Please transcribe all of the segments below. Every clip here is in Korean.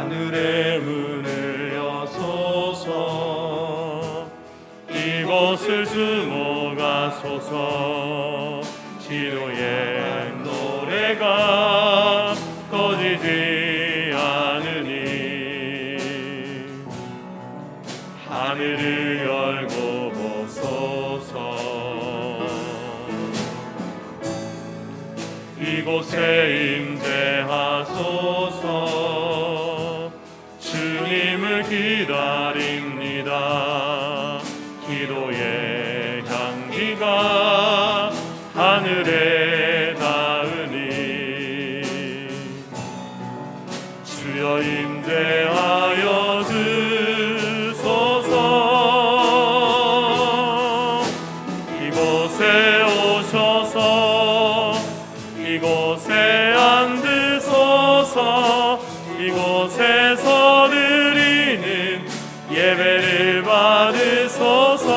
하늘의 문을 여소서. 이곳을 숨어가소서. 시로의 노래가 꺼지지 않으니 하늘을 열고 보소서. 이곳에 임재하소서. 주님을 기다립니다. 기도의 향기가 하늘에 닿으니 주여 임재하여 주소서. 이곳에 오셔서 이곳에 앉으소서. 이곳에서 드리는 예배를 받으소서.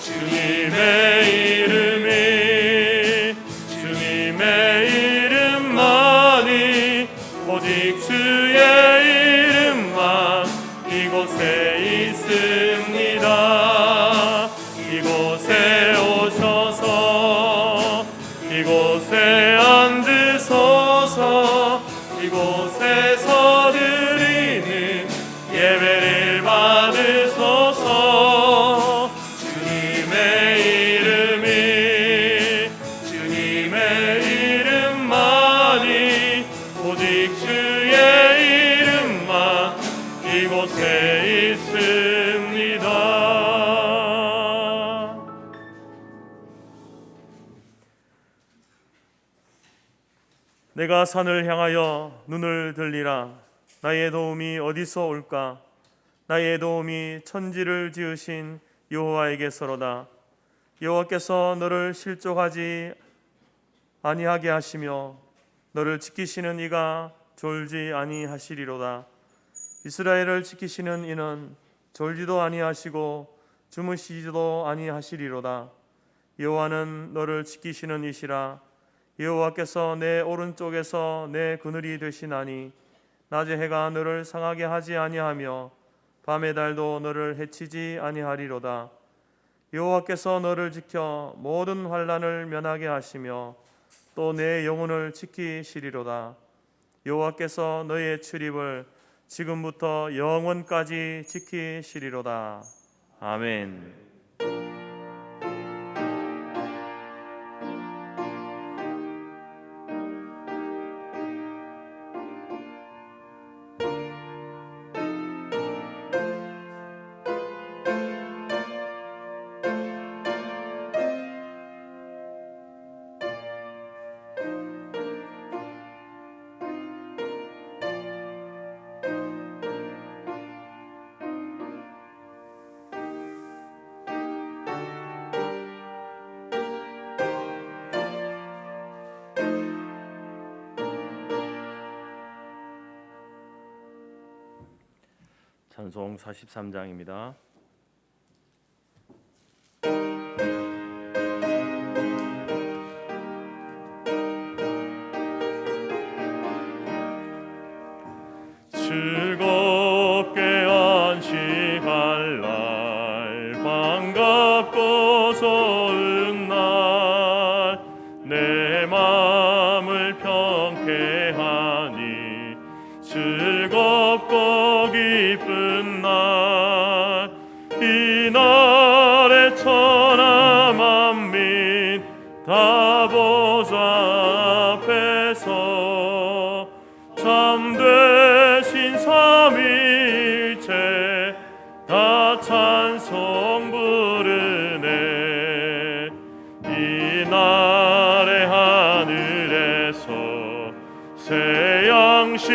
주님의 이름만이 오직 주의 이름만 이곳에 있습니다. 이곳에 오셔서 이곳에 앉으소서. 이곳에서 드리는 예배를 받으소서. 주님의 이름만이 오직 주의 이름만 이곳에 있습니다. 내가 산을 향하여 눈을 들리라. 나의 도움이 어디서 올까? 나의 도움이 천지를 지으신 여호와에게서로다. 여호와께서 너를 실족하지 아니하게 하시며 너를 지키시는 이가 졸지 아니하시리로다. 이스라엘을 지키시는 이는 졸지도 아니하시고 주무시지도 아니하시리로다. 여호와는 너를 지키시는 이시라. 여호와께서 내 오른쪽에서 내 그늘이 되시나니 낮에 해가 너를 상하게 하지 아니하며 밤의 달도 너를 해치지 아니하리로다. 여호와께서 너를 지켜 모든 환난을 면하게 하시며 또 내 영혼을 지키시리로다. 여호와께서 너의 출입을 지금부터 영원까지 지키시리로다. 아멘. 찬송 43장입니다. 즐겁게 안식할 날 반갑고 좋은 날 내 마음을 평쾌하니 즐겁고 기쁜 날 이 날에 천하 만민 다 보좌 앞에서 참되신 삼위일체 다 찬송 부르네. 이 날에 하늘에서 새 양식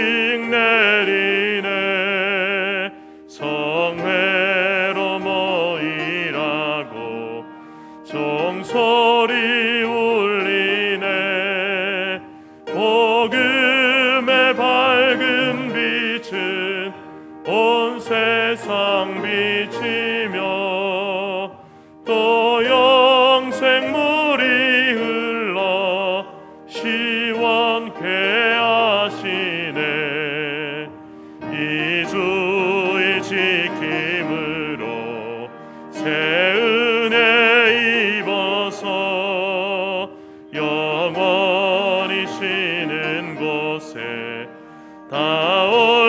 내리네. 성회로 모이라 새 은혜 입어서 영원히 쉬는 곳에 다 올라갑시다.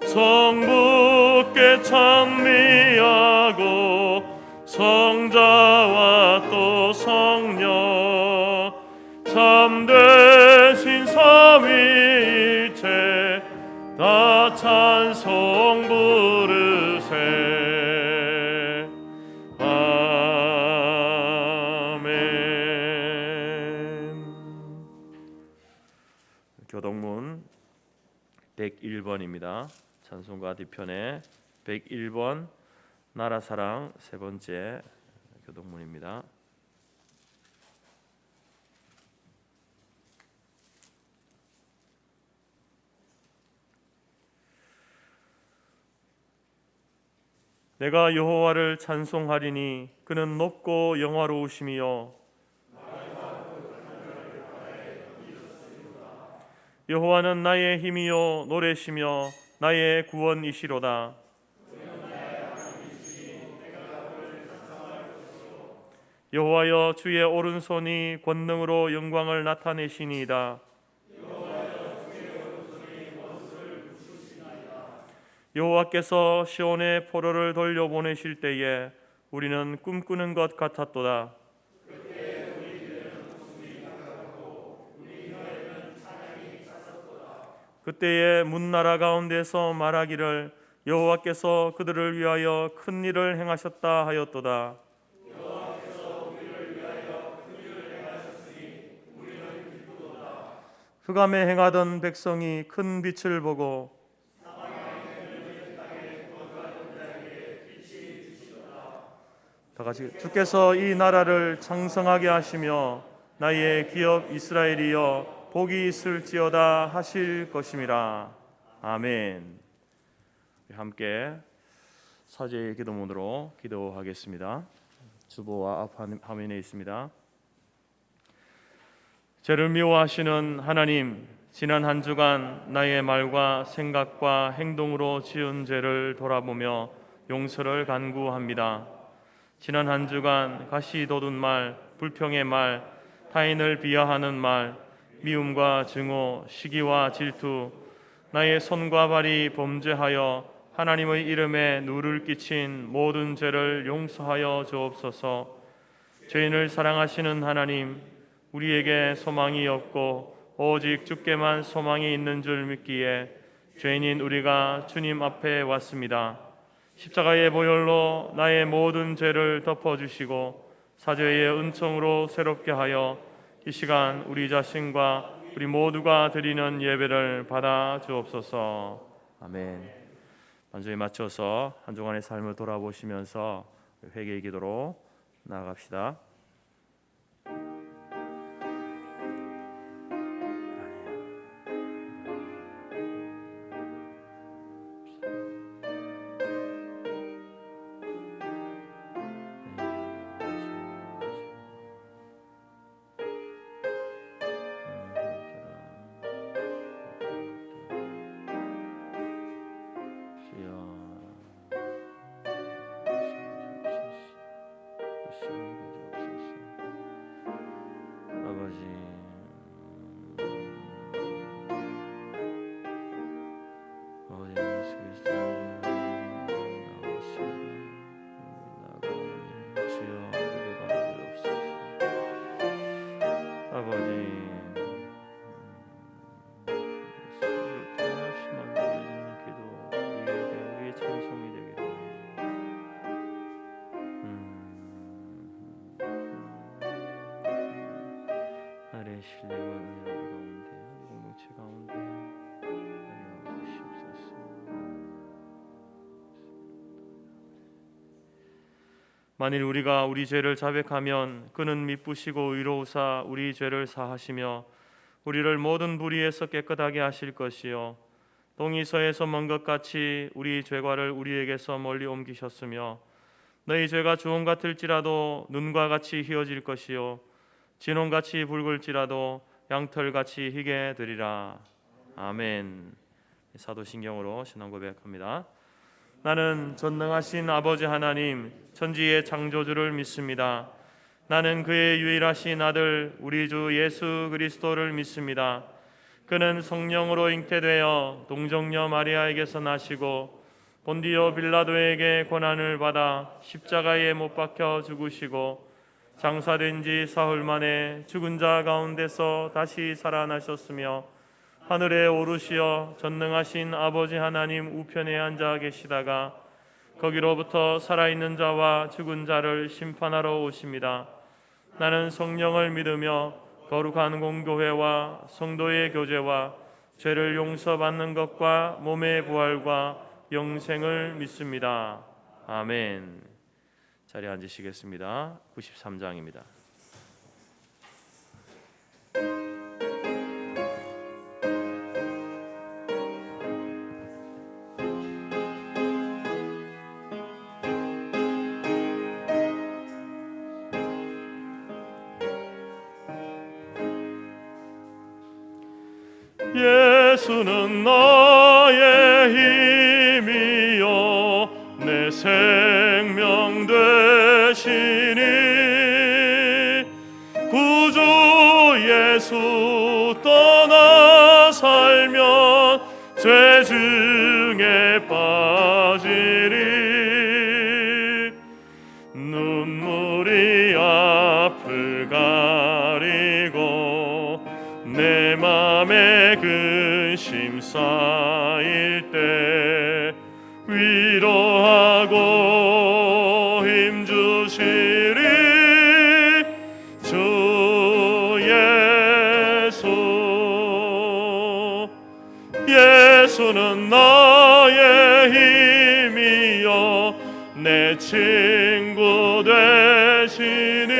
성부께 찬미하고 성자와 또 성령 참되신 삼위일체 다 찬송 부르세. 아멘. 교동문 101번입니다. 찬송가 뒤편에 101번 나라사랑 세 번째 교동문입니다. 내가 여호와를 찬송하리니 그는 높고 영화로우심이요 여호와는 나의 힘이요 노래시며 나의 구원이시로다. 여호와여 주의 오른손이 권능으로 영광을 나타내시니이다. 여호와께서 시온의 포로를 돌려보내실 때에 우리는 꿈꾸는 것 같았도다. 그때에 문나라 가운데서 말하기를 여호와께서 그들을 위하여 큰 일을 행하셨다 하였도다. 흑암에 행하던 백성이 큰 빛을 보고 다 같이 주께서 이 나라를 창성하게 하시며 나의 기업 이스라엘이여 복이 있을지어다 하실 것임이라. 아멘. 함께 사제의 기도문으로 기도하겠습니다. 주보와 앞 화면에 있습니다. 죄를 미워하시는 하나님, 지난 한 주간 나의 말과 생각과 행동으로 지은 죄를 돌아보며 용서를 간구합니다. 지난 한 주간 가시돋운 말, 불평의 말, 타인을 비하하는 말, 미움과 증오, 시기와 질투, 나의 손과 발이 범죄하여 하나님의 이름에 누를 끼친 모든 죄를 용서하여 주옵소서. 죄인을 사랑하시는 하나님, 우리에게 소망이 없고 오직 주께만 소망이 있는 줄 믿기에 죄인인 우리가 주님 앞에 왔습니다. 십자가의 보혈로 나의 모든 죄를 덮어주시고 사죄의 은총으로 새롭게 하여 이 시간 우리 자신과 우리 모두가 드리는 예배를 받아 주옵소서. 아멘. 반주에 맞춰서 한 주간의 삶을 돌아보시면서 회개의 기도로 나아갑시다. 신뢰와 은혜 가운데 공동체 가운데 하여 주시옵소서. 만일 우리가 우리 죄를 자백하면 그는 미쁘시고 의로우사 우리 죄를 사하시며 우리를 모든 불의에서 깨끗하게 하실 것이요 동이 서에서 먼 것 같이 우리 죄과를 우리에게서 멀리 옮기셨으며 너희 죄가 주홍 같을지라도 눈과 같이 희어질 것이요 진홍같이 붉을지라도 양털같이 희게 되리라. 아멘. 사도신경으로 신앙 고백합니다. 나는 전능하신 아버지 하나님 천지의 창조주를 믿습니다. 나는 그의 유일하신 아들 우리 주 예수 그리스도를 믿습니다. 그는 성령으로 잉태되어 동정녀 마리아에게서 나시고 본디오 빌라도에게 고난을 받아 십자가에 못 박혀 죽으시고 장사된 지 사흘 만에 죽은 자 가운데서 다시 살아나셨으며 하늘에 오르시어 전능하신 아버지 하나님 우편에 앉아 계시다가 거기로부터 살아있는 자와 죽은 자를 심판하러 오십니다. 나는 성령을 믿으며 거룩한 공교회와 성도의 교제와 죄를 용서받는 것과 몸의 부활과 영생을 믿습니다. 아멘. 자리에 앉으시겠습니다. 93장입니다. 예수는 나의 힘이요 내 생명 되시니 구주 예수 떠나 살면 죄 중에 빠지리 눈물이 앞을 가리고 내 맘에 근심 쌓일 때 위로하고 힘주시리 주 예수. 예수는 나의 힘이요 내 친구 되시니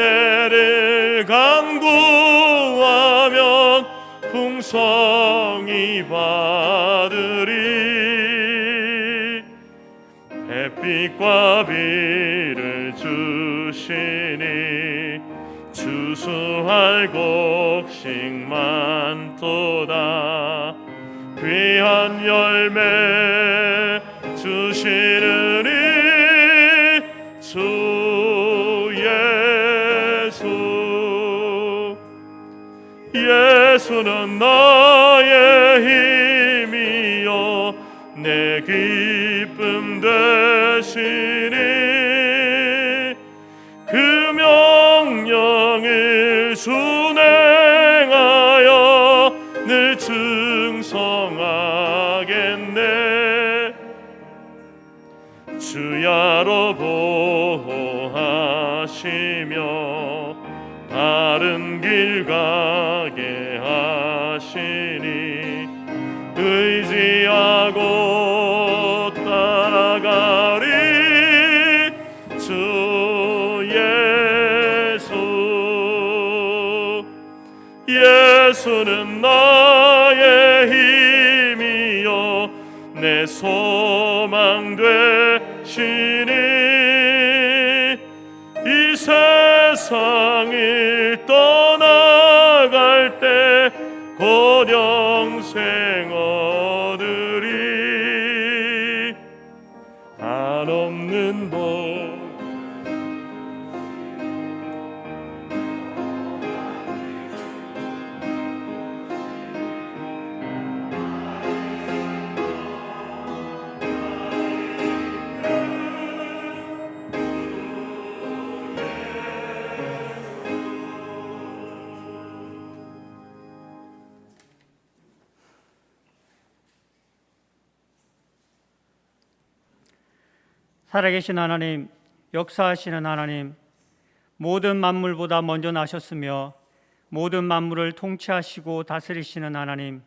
그네를 간구하면 풍성히 받으리 햇빛과 비를 주시니 추수할 곡식 많도다 귀한 열매 주시느니 주 예수. 예수는 나의 힘이요 내 기쁨 되시니 그 명령을 순행하여 늘 충성하겠네 주야로 보호하시며 바른 길 가게 하시니 의지하고 따라가리 주 예수. 예수는 나의 힘이요 내 소망 되시니 이 세상을 떠나갈 때 곧 영생 얻으리 한없는 복. 살아계신 하나님, 역사하시는 하나님, 모든 만물보다 먼저 나셨으며 모든 만물을 통치하시고 다스리시는 하나님,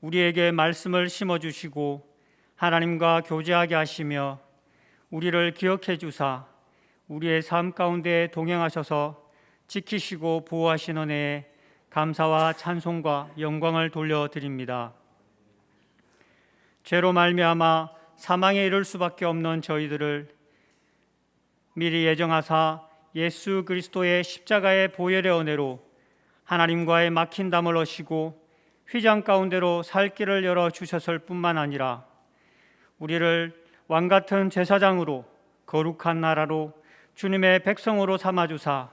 우리에게 말씀을 심어주시고 하나님과 교제하게 하시며 우리를 기억해 주사 우리의 삶 가운데 동행하셔서 지키시고 보호하시는 은혜에 감사와 찬송과 영광을 돌려드립니다. 죄로 말미암아 사망에 이를 수밖에 없는 저희들을 미리 예정하사 예수 그리스도의 십자가의 보혈의 은혜로 하나님과의 막힌 담을 얻으시고 휘장 가운데로 살 길을 열어 주셨을 뿐만 아니라 우리를 왕같은 제사장으로 거룩한 나라로 주님의 백성으로 삼아주사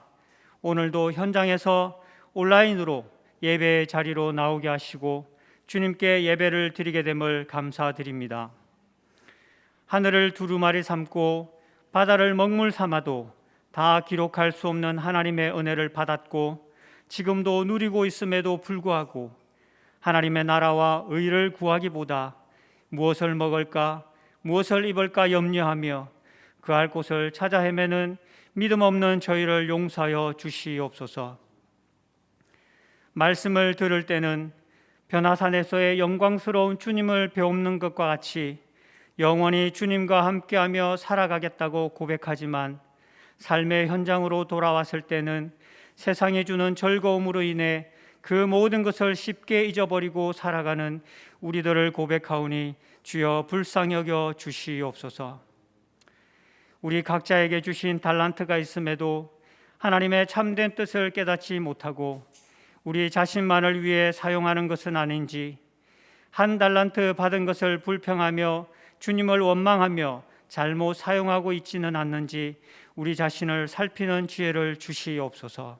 오늘도 현장에서 온라인으로 예배의 자리로 나오게 하시고 주님께 예배를 드리게 됨을 감사드립니다. 하늘을 두루마리 삼고 바다를 먹물 삼아도 다 기록할 수 없는 하나님의 은혜를 받았고 지금도 누리고 있음에도 불구하고 하나님의 나라와 의를 구하기보다 무엇을 먹을까, 무엇을 입을까 염려하며 그할 곳을 찾아 헤매는 믿음 없는 저희를 용서하여 주시옵소서. 말씀을 들을 때는 변화산에서의 영광스러운 주님을 배우는 것과 같이 영원히 주님과 함께하며 살아가겠다고 고백하지만 삶의 현장으로 돌아왔을 때는 세상이 주는 즐거움으로 인해 그 모든 것을 쉽게 잊어버리고 살아가는 우리들을 고백하오니 주여 불쌍히 여겨 주시옵소서. 우리 각자에게 주신 달란트가 있음에도 하나님의 참된 뜻을 깨닫지 못하고 우리 자신만을 위해 사용하는 것은 아닌지, 한 달란트 받은 것을 불평하며 주님을 원망하며 잘못 사용하고 있지는 않는지 우리 자신을 살피는 지혜를 주시옵소서.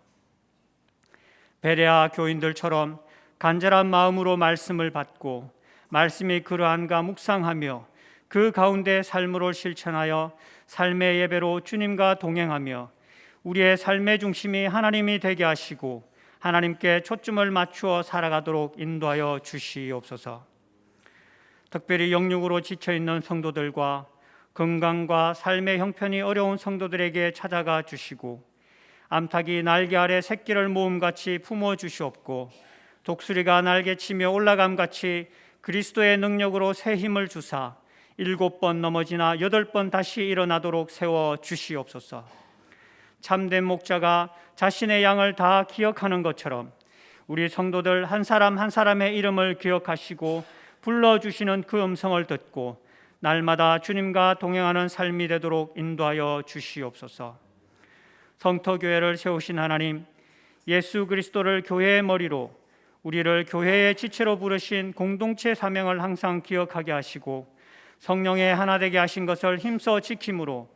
베레아 교인들처럼 간절한 마음으로 말씀을 받고 말씀이 그러한가 묵상하며 그 가운데 삶으로 실천하여 삶의 예배로 주님과 동행하며 우리의 삶의 중심이 하나님이 되게 하시고 하나님께 초점을 맞추어 살아가도록 인도하여 주시옵소서. 특별히 영육으로 지쳐있는 성도들과 건강과 삶의 형편이 어려운 성도들에게 찾아가 주시고 암탉이 날개 아래 새끼를 모음같이 품어주시옵고 독수리가 날개치며 올라감같이 그리스도의 능력으로 새 힘을 주사 7번 넘어지나 8번 다시 일어나도록 세워주시옵소서. 참된 목자가 자신의 양을 다 기억하는 것처럼 우리 성도들 한 사람 한 사람의 이름을 기억하시고 불러주시는 그 음성을 듣고 날마다 주님과 동행하는 삶이 되도록 인도하여 주시옵소서. 성터교회를 세우신 하나님, 예수 그리스도를 교회의 머리로 우리를 교회의 지체로 부르신 공동체 사명을 항상 기억하게 하시고 성령의 하나 되게 하신 것을 힘써 지킴으로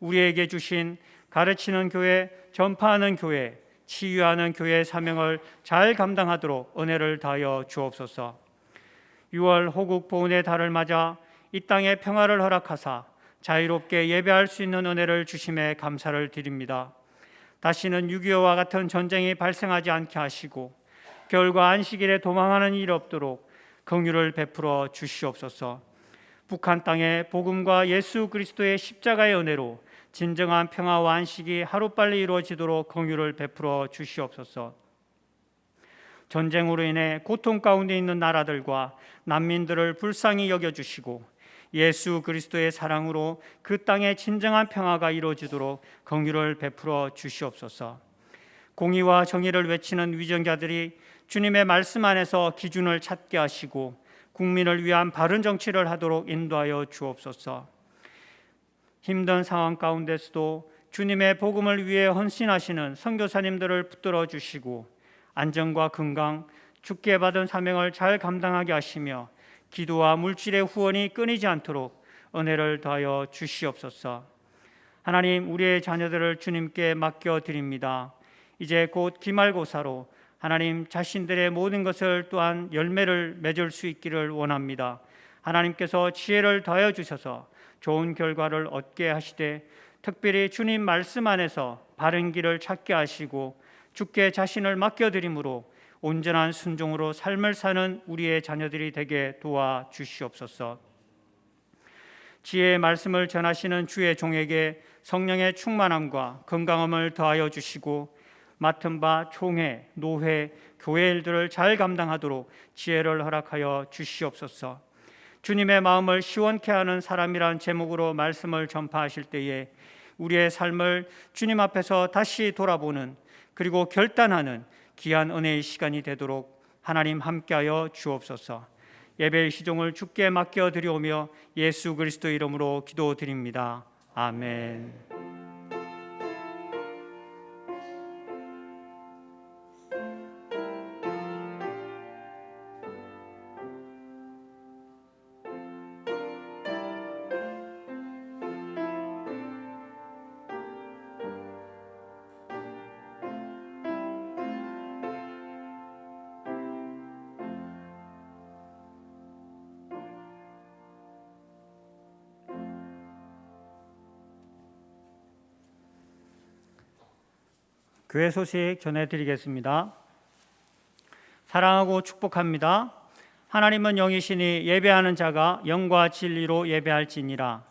우리에게 주신 가르치는 교회, 전파하는 교회, 치유하는 교회의 사명을 잘 감당하도록 은혜를 다하여 주옵소서. 6월 호국 보훈의 달을 맞아 이 땅에 평화를 허락하사 자유롭게 예배할 수 있는 은혜를 주심에 감사를 드립니다. 다시는 6.25와 같은 전쟁이 발생하지 않게 하시고 겨울과 안식일에 도망하는 일이 없도록 긍휼을 베풀어 주시옵소서. 북한 땅에 복음과 예수 그리스도의 십자가의 은혜로 진정한 평화와 안식이 하루빨리 이루어지도록 긍휼을 베풀어 주시옵소서. 전쟁으로 인해 고통 가운데 있는 나라들과 난민들을 불쌍히 여겨주시고 예수 그리스도의 사랑으로 그 땅에 진정한 평화가 이루어지도록 긍휼을 베풀어 주시옵소서. 공의와 정의를 외치는 위정자들이 주님의 말씀 안에서 기준을 찾게 하시고 국민을 위한 바른 정치를 하도록 인도하여 주옵소서. 힘든 상황 가운데서도 주님의 복음을 위해 헌신하시는 선교사님들을 붙들어 주시고 안전과 건강, 주께 받은 사명을 잘 감당하게 하시며 기도와 물질의 후원이 끊이지 않도록 은혜를 더하여 주시옵소서. 하나님, 우리의 자녀들을 주님께 맡겨드립니다. 이제 곧 기말고사로 하나님 자신들의 모든 것을 또한 열매를 맺을 수 있기를 원합니다. 하나님께서 지혜를 더하여 주셔서 좋은 결과를 얻게 하시되 특별히 주님 말씀 안에서 바른 길을 찾게 하시고 주께 자신을 맡겨드림으로 온전한 순종으로 삶을 사는 우리의 자녀들이 되게 도와주시옵소서. 지혜의 말씀을 전하시는 주의 종에게 성령의 충만함과 건강함을 더하여 주시고 맡은 바 총회, 노회, 교회 일들을 잘 감당하도록 지혜를 허락하여 주시옵소서. 주님의 마음을 시원케 하는 사람이란 제목으로 말씀을 전파하실 때에 우리의 삶을 주님 앞에서 다시 돌아보는 그리고 결단하는 귀한 은혜의 시간이 되도록 하나님 함께하여 주옵소서. 예배의 시종을 주께 맡겨드리오며 예수 그리스도 이름으로 기도드립니다. 아멘. 교회 소식 전해드리겠습니다. 사랑하고 축복합니다. 하나님은 영이시니 예배하는 자가 영과 진리로 예배할지니라.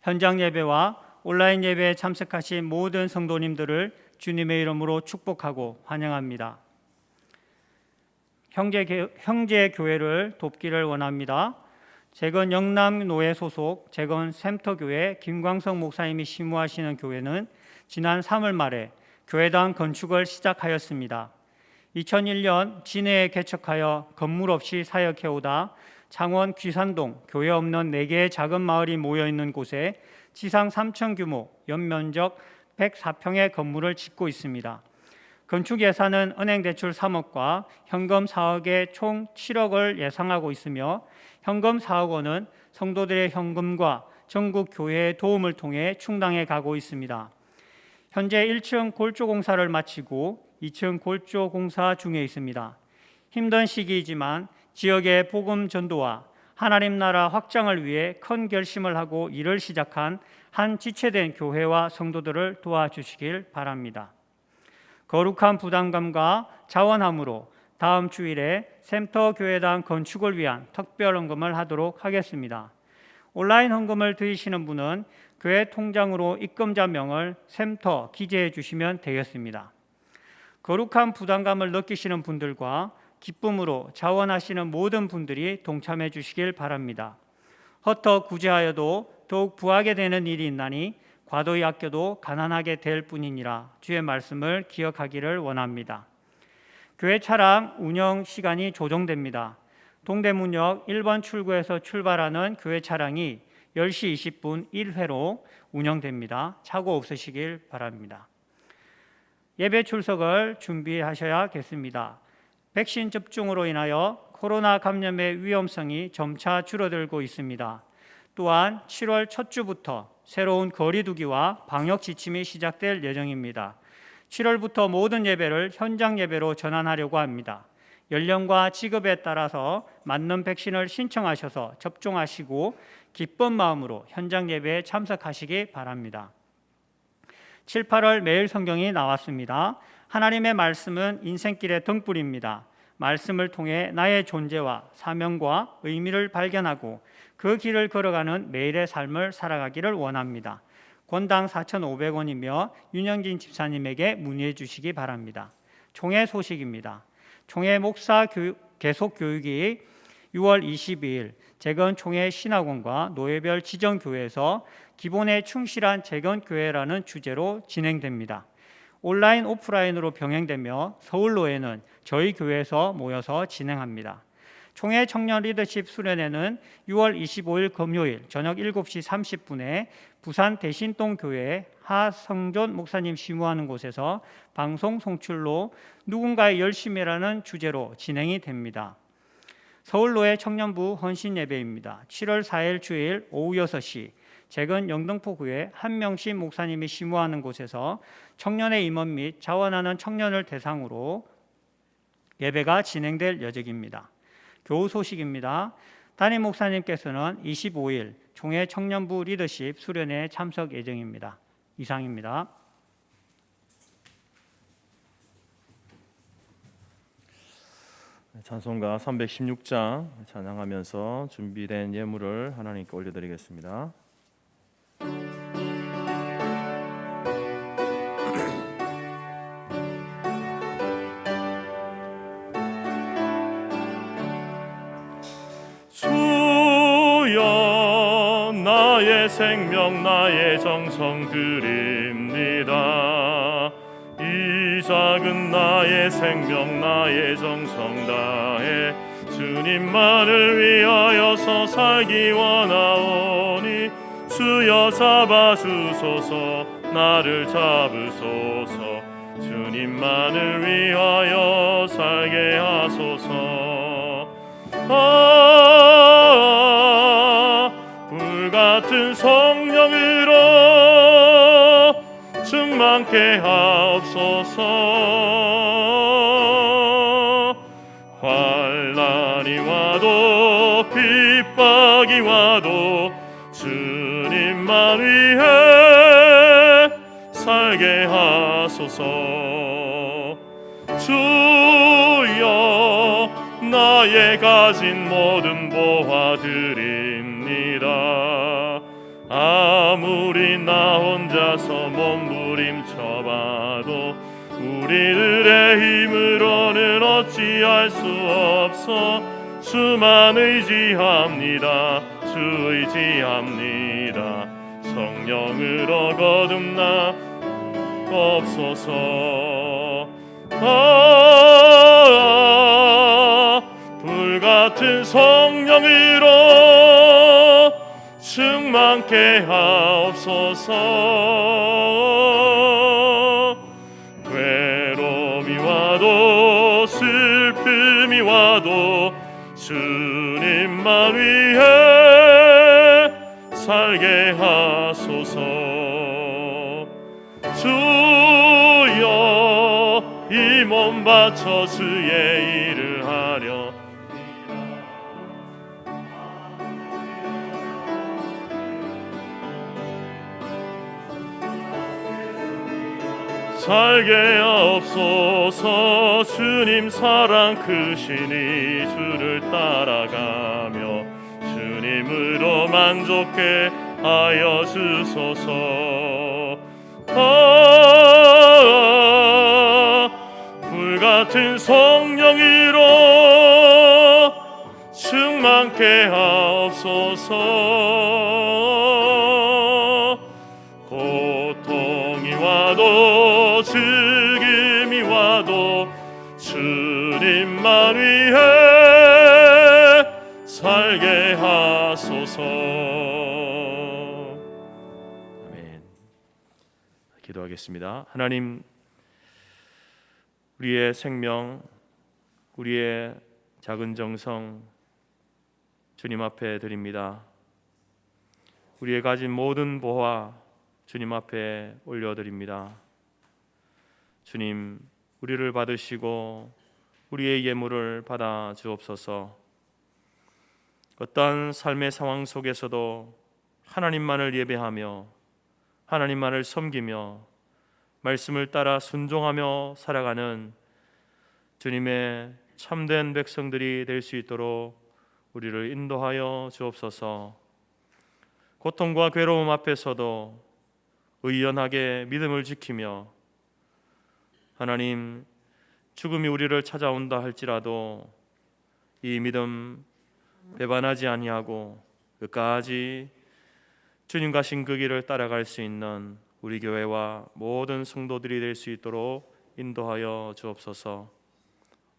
현장 예배와 온라인 예배에 참석하신 모든 성도님들을 주님의 이름으로 축복하고 환영합니다. 형제 교회를 돕기를 원합니다. 재건 영남노회 소속 재건 샘터교회 김광석 목사님이 심무하시는 교회는 지난 3월 말에 교회당 건축을 시작하였습니다. 2001년 진해에 개척하여 건물 없이 사역해오다 창원 귀산동 교회 없는 4개의 작은 마을이 모여있는 곳에 지상 3천 규모 연면적 104평의 건물을 짓고 있습니다. 건축 예산은 은행 대출 3억과 현금 4억에 총 7억을 예상하고 있으며 현금 4억 원은 성도들의 현금과 전국 교회의 도움을 통해 충당해 가고 있습니다. 현재 1층 골조 공사를 마치고 2층 골조 공사 중에 있습니다. 힘든 시기이지만 지역의 복음 전도와 하나님 나라 확장을 위해 큰 결심을 하고 일을 시작한 한 지체된 교회와 성도들을 도와주시길 바랍니다. 거룩한 부담감과 자원함으로 다음 주일에 샘터 교회당 건축을 위한 특별 헌금을 하도록 하겠습니다. 온라인 헌금을 드리시는 분은 교회 통장으로 입금자 명을 샘터 기재해 주시면 되겠습니다. 거룩한 부담감을 느끼시는 분들과 기쁨으로 자원하시는 모든 분들이 동참해 주시길 바랍니다. 헛터 구제하여도 더욱 부하게 되는 일이 있나니 과도히 아껴도 가난하게 될 뿐이니라. 주의 말씀을 기억하기를 원합니다. 교회 차량 운영 시간이 조정됩니다. 동대문역 1번 출구에서 출발하는 교회 차량이 10시 20분 1회로 운영됩니다. 사고 없으시길 바랍니다. 예배 출석을 준비하셔야겠습니다. 백신 접종으로 인하여 코로나 감염의 위험성이 점차 줄어들고 있습니다. 또한 7월 첫 주부터 새로운 거리두기와 방역 지침이 시작될 예정입니다. 7월부터 모든 예배를 현장 예배로 전환하려고 합니다. 연령과 직업에 따라서 맞는 백신을 신청하셔서 접종하시고 기쁜 마음으로 현장 예배에 참석하시기 바랍니다. 7, 8월 매일 성경이 나왔습니다. 하나님의 말씀은 인생길의 등불입니다. 말씀을 통해 나의 존재와 사명과 의미를 발견하고 그 길을 걸어가는 매일의 삶을 살아가기를 원합니다. 권당 4,500원이며 윤영진 집사님에게 문의해 주시기 바랍니다. 총회 소식입니다. 총회 목사 계속 교육이 6월 22일 재건 총회 신학원과 노예별 지정교회에서 기본에 충실한 재건교회라는 주제로 진행됩니다. 온라인 오프라인으로 병행되며 서울로에는 저희 교회에서 모여서 진행합니다. 총회 청년 리더십 수련회는 6월 25일 금요일 저녁 7시 30분에 부산 대신동 교회 하성존 목사님 심무하는 곳에서 방송 송출로 누군가의 열심이라는 주제로 진행이 됩니다. 서울로의 청년부 헌신 예배입니다. 7월 4일 주일 오후 6시 재건 영등포구에 한명신 목사님이 심무하는 곳에서 청년의 임원 및 자원하는 청년을 대상으로 예배가 진행될 예정입니다. 교우 소식입니다. 담임 목사님께서는 25일 총회 청년부 리더십 수련회 참석 예정입니다. 이상입니다. 찬송가 316장 찬양하면서 준비된 예물을 하나님께 올려드리겠습니다. 주여 나의 생명 나의 정성 드립니다. 이 작은 나의 생명 나의 정성 다해 주님만을 위하여서 살기 원하오니 주여 잡아주소서 나를 잡으소서 주님만을 위하여 살게 하소서. 불같은 성령으로 충만케 하옵소서. 환난이 와도 핍박이 와도 주님만 위해 살게 하소서. 주여 나의 가진 모든 보아드립니다. 아무리 나 혼자서 몸부림쳐봐도 우리들의 힘으로는 어찌할 수 없어 주만 의지합니다. 주 의지합니다. 성령으로 거듭나 없소서. 불같은 성령으로 충만케 하옵소서. 괴로움이 와도 슬픔이 와도 주님만 위해 살게 하소서. 주여 이 몸 바쳐 주의 일을 하려 살게 하옵소서. 주님 사랑 크시니 주를 따라가며 주님으로 만족해 하여 주소서. 불같은 성령으로 충만케 하옵소서. 고통이 와도 죽음이 와도 주님만 위해 살게 하소서. 아멘. 기도하겠습니다. 하나님, 우리의 생명, 우리의 작은 정성 주님 앞에 드립니다. 우리의 가진 모든 보화 주님 앞에 올려드립니다. 주님, 우리를 받으시고 우리의 예물을 받아 주옵소서. 어떠한 삶의 상황 속에서도 하나님만을 예배하며 하나님만을 섬기며 말씀을 따라 순종하며 살아가는 주님의 참된 백성들이 될 수 있도록 우리를 인도하여 주옵소서. 고통과 괴로움 앞에서도 의연하게 믿음을 지키며 하나님, 죽음이 우리를 찾아온다 할지라도 이 믿음 배반하지 아니하고 끝까지 주님 가신 그 길을 따라갈 수 있는 우리 교회와 모든 성도들이 될 수 있도록 인도하여 주옵소서.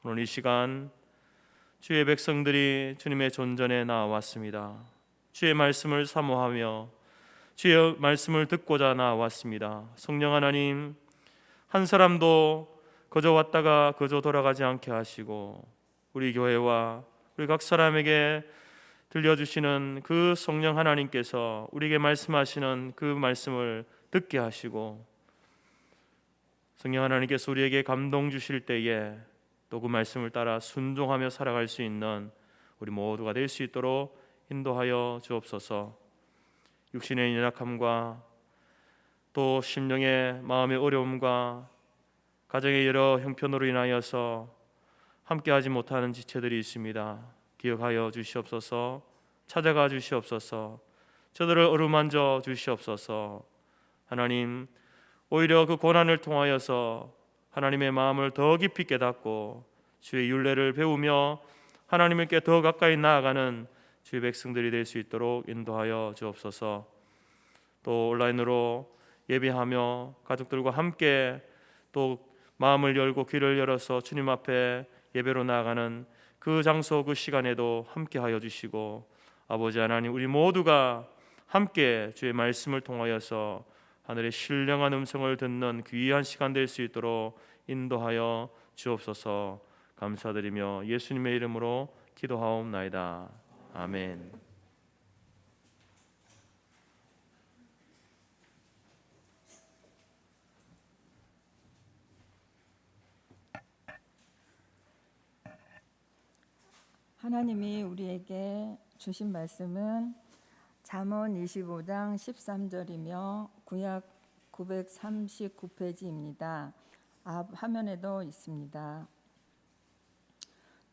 오늘 이 시간 주의 백성들이 주님의 존전에 나왔습니다. 주의 말씀을 사모하며 주의 말씀을 듣고자 나왔습니다. 성령 하나님, 한 사람도 거저 왔다가 거저 돌아가지 않게 하시고 우리 교회와 우리 각 사람에게 들려주시는 그 성령 하나님께서 우리에게 말씀하시는 그 말씀을 듣게 하시고 성령 하나님께서 우리에게 감동 주실 때에 또 그 말씀을 따라 순종하며 살아갈 수 있는 우리 모두가 될 수 있도록 인도하여 주옵소서. 육신의 연약함과 또 심령의 마음의 어려움과 가정의 여러 형편으로 인하여서 함께하지 못하는 지체들이 있습니다. 기억하여 주시옵소서. 찾아가 주시옵소서. 저들을 어루만져 주시옵소서. 하나님, 오히려 그 고난을 통하여서 하나님의 마음을 더 깊이 깨닫고 주의 율례를 배우며 하나님께 더 가까이 나아가는 주의 백성들이 될 수 있도록 인도하여 주옵소서. 또 온라인으로 예배하며 가족들과 함께 또 마음을 열고 귀를 열어서 주님 앞에 예배로 나아가는 그 장소 그 시간에도 함께하여 주시고 아버지 하나님, 우리 모두가 함께 주의 말씀을 통하여서 하늘의 신령한 음성을 듣는 귀한 시간 될 수 있도록 인도하여 주옵소서. 감사드리며 예수님의 이름으로 기도하옵나이다. 아멘. 하나님이 우리에게 주신 말씀은 잠언 25장 13절이며 구약 939페이지입니다. 앞 화면에도 있습니다.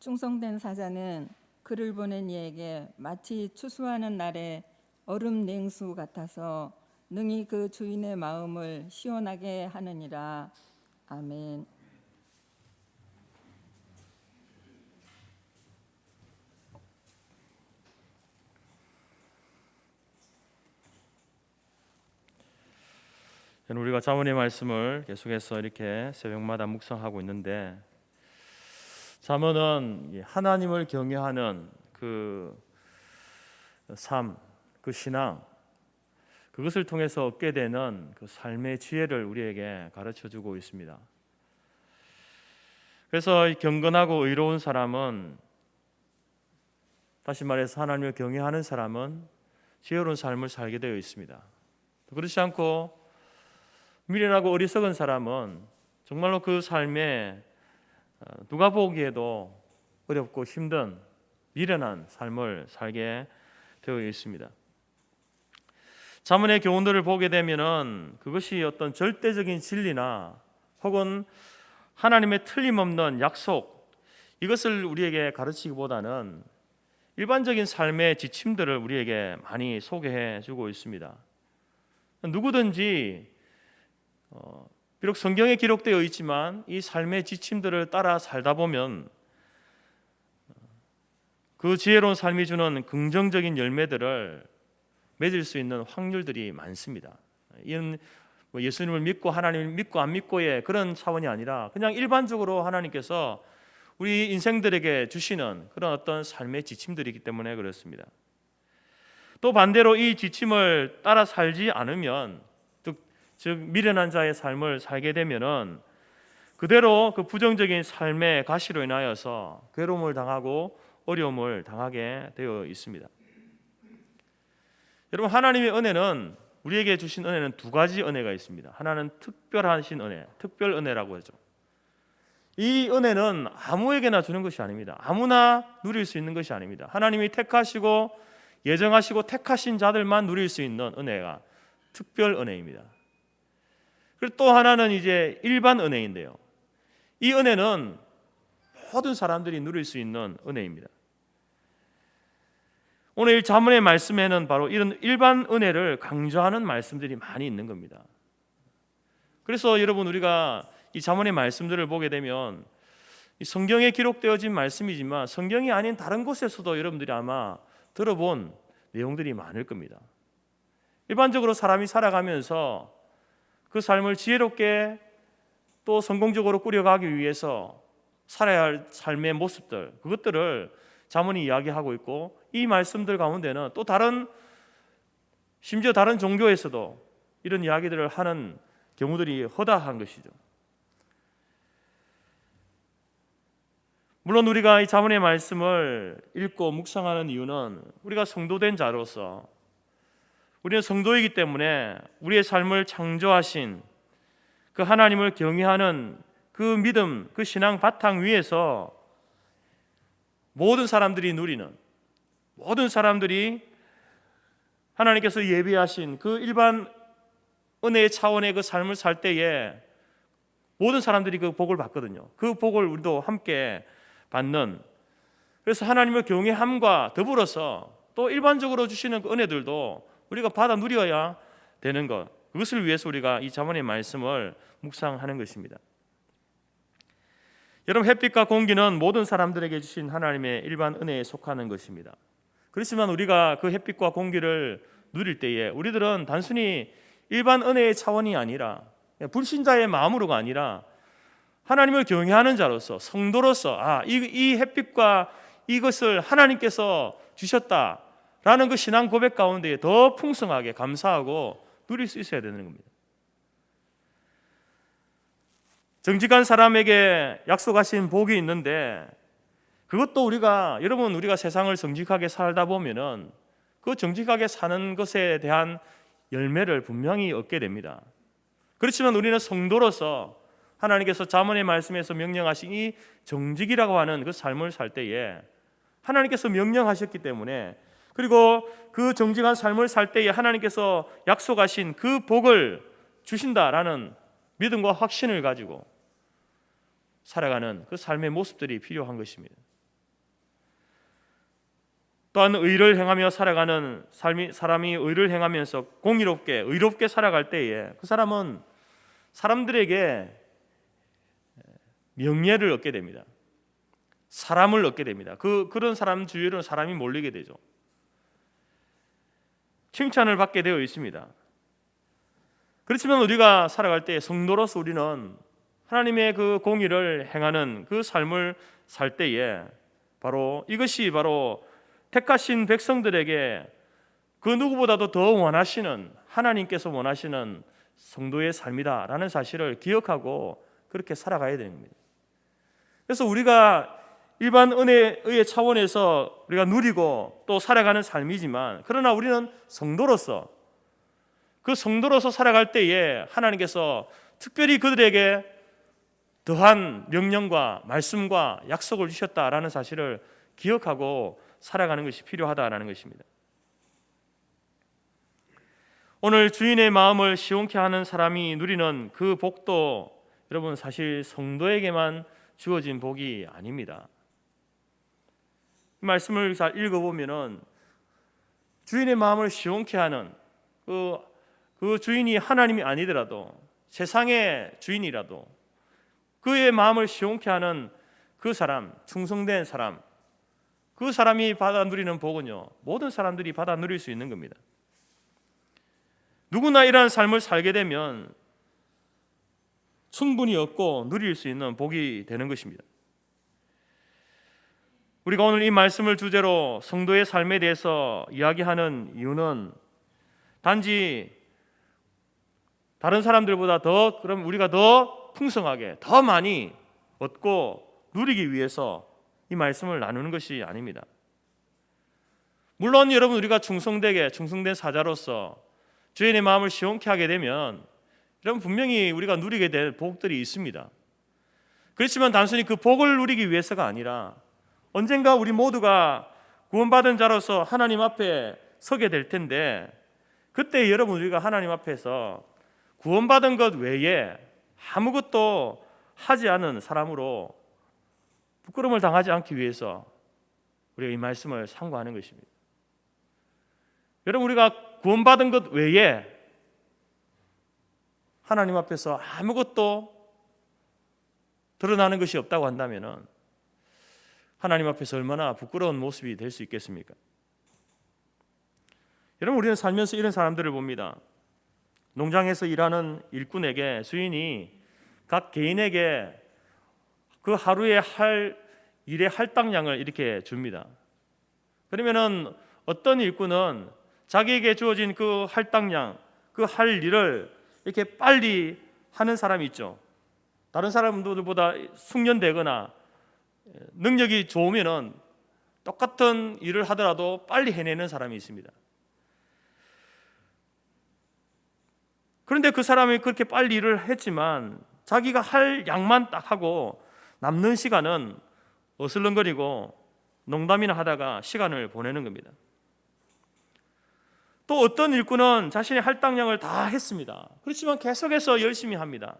충성된 사자는 그를 보낸 이에게 마치 추수하는 날의 얼음 냉수 같아서 능히 그 주인의 마음을 시원하게 하느니라. 아멘. 우리가 잠언의 말씀을 계속해서 이렇게 새벽마다 묵상하고 있는데, 잠언은 하나님을 경외하는 그 삶, 그 신앙, 그것을 통해서 얻게 되는 그 삶의 지혜를 우리에게 가르쳐주고 있습니다. 그래서 경건하고 의로운 사람은, 다시 말해서 하나님을 경외하는 사람은 지혜로운 삶을 살게 되어 있습니다. 그렇지 않고 미련하고 어리석은 사람은 정말로 그 삶에 누가 보기에도 어렵고 힘든 미련한 삶을 살게 되어 있습니다. 잠언의 교훈들을 보게 되면은 그것이 어떤 절대적인 진리나 혹은 하나님의 틀림없는 약속, 이것을 우리에게 가르치기보다는 일반적인 삶의 지침들을 우리에게 많이 소개해 주고 있습니다. 누구든지 비록 성경에 기록되어 있지만 이 삶의 지침들을 따라 살다 보면 그 지혜로운 삶이 주는 긍정적인 열매들을 맺을 수 있는 확률들이 많습니다. 이는 예수님을 믿고 하나님을 믿고 안 믿고의 그런 차원이 아니라 그냥 일반적으로 하나님께서 우리 인생들에게 주시는 그런 어떤 삶의 지침들이기 때문에 그렇습니다. 또 반대로 이 지침을 따라 살지 않으면, 즉 미련한 자의 삶을 살게 되면은 그대로 그 부정적인 삶의 가시로 인하여서 괴로움을 당하고 어려움을 당하게 되어 있습니다. 여러분, 하나님의 은혜는, 우리에게 주신 은혜는 두 가지 은혜가 있습니다. 하나는 특별하신 은혜, 특별 은혜라고 하죠. 이 은혜는 아무에게나 주는 것이 아닙니다. 아무나 누릴 수 있는 것이 아닙니다. 하나님이 택하시고 예정하시고 택하신 자들만 누릴 수 있는 은혜가 특별 은혜입니다. 그리고 또 하나는 이제 일반 은혜인데요, 이 은혜는 모든 사람들이 누릴 수 있는 은혜입니다. 오늘 잠언의 말씀에는 바로 이런 일반 은혜를 강조하는 말씀들이 많이 있는 겁니다. 그래서 여러분, 우리가 이 잠언의 말씀들을 보게 되면 성경에 기록되어진 말씀이지만 성경이 아닌 다른 곳에서도 여러분들이 아마 들어본 내용들이 많을 겁니다. 일반적으로 사람이 살아가면서 그 삶을 지혜롭게 또 성공적으로 꾸려가기 위해서 살아야 할 삶의 모습들, 그것들을 잠언이 이야기하고 있고, 이 말씀들 가운데는 또 심지어 다른 종교에서도 이런 이야기들을 하는 경우들이 허다한 것이죠. 물론 우리가 이 잠언의 말씀을 읽고 묵상하는 이유는 우리가 성도된 자로서, 우리는 성도이기 때문에 우리의 삶을 창조하신 그 하나님을 경외하는 그 믿음, 그 신앙 바탕 위에서 모든 사람들이 누리는, 모든 사람들이 하나님께서 예비하신 그 일반 은혜의 차원의 그 삶을 살 때에 모든 사람들이 그 복을 받거든요. 그 복을 우리도 함께 받는, 그래서 하나님을 경외함과 더불어서 또 일반적으로 주시는 그 은혜들도 우리가 받아 누려야 되는 것, 그것을 위해서 우리가 이 잠언의 말씀을 묵상하는 것입니다. 여러분, 햇빛과 공기는 모든 사람들에게 주신 하나님의 일반 은혜에 속하는 것입니다. 그렇지만 우리가 그 햇빛과 공기를 누릴 때에 우리들은 단순히 일반 은혜의 차원이 아니라, 불신자의 마음으로가 아니라 하나님을 경외하는 자로서, 성도로서 이 햇빛과 이것을 하나님께서 주셨다라는 그 신앙 고백 가운데 더 풍성하게 감사하고 누릴 수 있어야 되는 겁니다. 정직한 사람에게 약속하신 복이 있는데, 그것도 우리가 세상을 정직하게 살다 보면은 그 정직하게 사는 것에 대한 열매를 분명히 얻게 됩니다. 그렇지만 우리는 성도로서 하나님께서 잠언의 말씀에서 명령하신 이 정직이라고 하는 그 삶을 살 때에 하나님께서 명령하셨기 때문에, 그리고 그 정직한 삶을 살 때에 하나님께서 약속하신 그 복을 주신다라는 믿음과 확신을 가지고 살아가는 그 삶의 모습들이 필요한 것입니다. 또한 의를 행하며 살아가는 사람이 의를 행하면서 공의롭게 의롭게 살아갈 때에 그 사람은 사람들에게 명예를 얻게 됩니다. 사람을 얻게 됩니다. 그런 사람 주위로는 사람이 몰리게 되죠. 칭찬을 받게 되어 있습니다. 그렇지만 우리가 살아갈 때 성도로서 우리는 하나님의 그 공의를 행하는 그 삶을 살 때에 이것이 바로 택하신 백성들에게 그 누구보다도 더 원하시는 하나님께서 원하시는 성도의 삶이다라는 사실을 기억하고 그렇게 살아가야 되는 겁니다. 그래서 우리가 일반 은혜의 차원에서 우리가 누리고 또 살아가는 삶이지만 그러나 우리는 성도로서 그 성도로서 살아갈 때에 하나님께서 특별히 그들에게 더한 명령과 말씀과 약속을 주셨다라는 사실을 기억하고 살아가는 것이 필요하다라는 것입니다. 오늘 주인의 마음을 시원케 하는 사람이 누리는 그 복도 여러분 사실 성도에게만 주어진 복이 아닙니다. 이 말씀을 잘 읽어보면은 주인의 마음을 시원케 하는 그 주인이 하나님이 아니더라도 세상의 주인이라도 그의 마음을 시원케 하는 그 사람, 충성된 사람, 그 사람이 받아 누리는 복은요 모든 사람들이 받아 누릴 수 있는 겁니다. 누구나 이러한 삶을 살게 되면 충분히 얻고 누릴 수 있는 복이 되는 것입니다. 우리가 오늘 이 말씀을 주제로 성도의 삶에 대해서 이야기하는 이유는 단지 다른 사람들보다 그럼 우리가 더 풍성하게 더 많이 얻고 누리기 위해서 이 말씀을 나누는 것이 아닙니다. 물론 여러분 우리가 충성된 사자로서 주인의 마음을 시원케 하게 되면 여러분 분명히 우리가 누리게 될 복들이 있습니다. 그렇지만 단순히 그 복을 누리기 위해서가 아니라 언젠가 우리 모두가 구원받은 자로서 하나님 앞에 서게 될 텐데 그때 여러분 우리가 하나님 앞에서 구원받은 것 외에 아무것도 하지 않은 사람으로 부끄러움을 당하지 않기 위해서 우리가 이 말씀을 상고하는 것입니다. 여러분 우리가 구원받은 것 외에 하나님 앞에서 아무것도 드러나는 것이 없다고 한다면 하나님 앞에서 얼마나 부끄러운 모습이 될 수 있겠습니까? 여러분 우리는 살면서 이런 사람들을 봅니다. 농장에서 일하는 일꾼에게 주인이 각 개인에게 그 하루에 할 일의 할당량을 이렇게 줍니다. 그러면은 어떤 일꾼은 자기에게 주어진 그 할당량, 그 할 일을 이렇게 빨리 하는 사람이 있죠. 다른 사람들보다 숙련되거나 능력이 좋으면은 똑같은 일을 하더라도 빨리 해내는 사람이 있습니다. 그런데 그 사람이 그렇게 빨리 일을 했지만 자기가 할 양만 딱 하고 남는 시간은 어슬렁거리고 농담이나 하다가 시간을 보내는 겁니다. 또 어떤 일꾼은 자신의 할당량을 다 했습니다. 그렇지만 계속해서 열심히 합니다.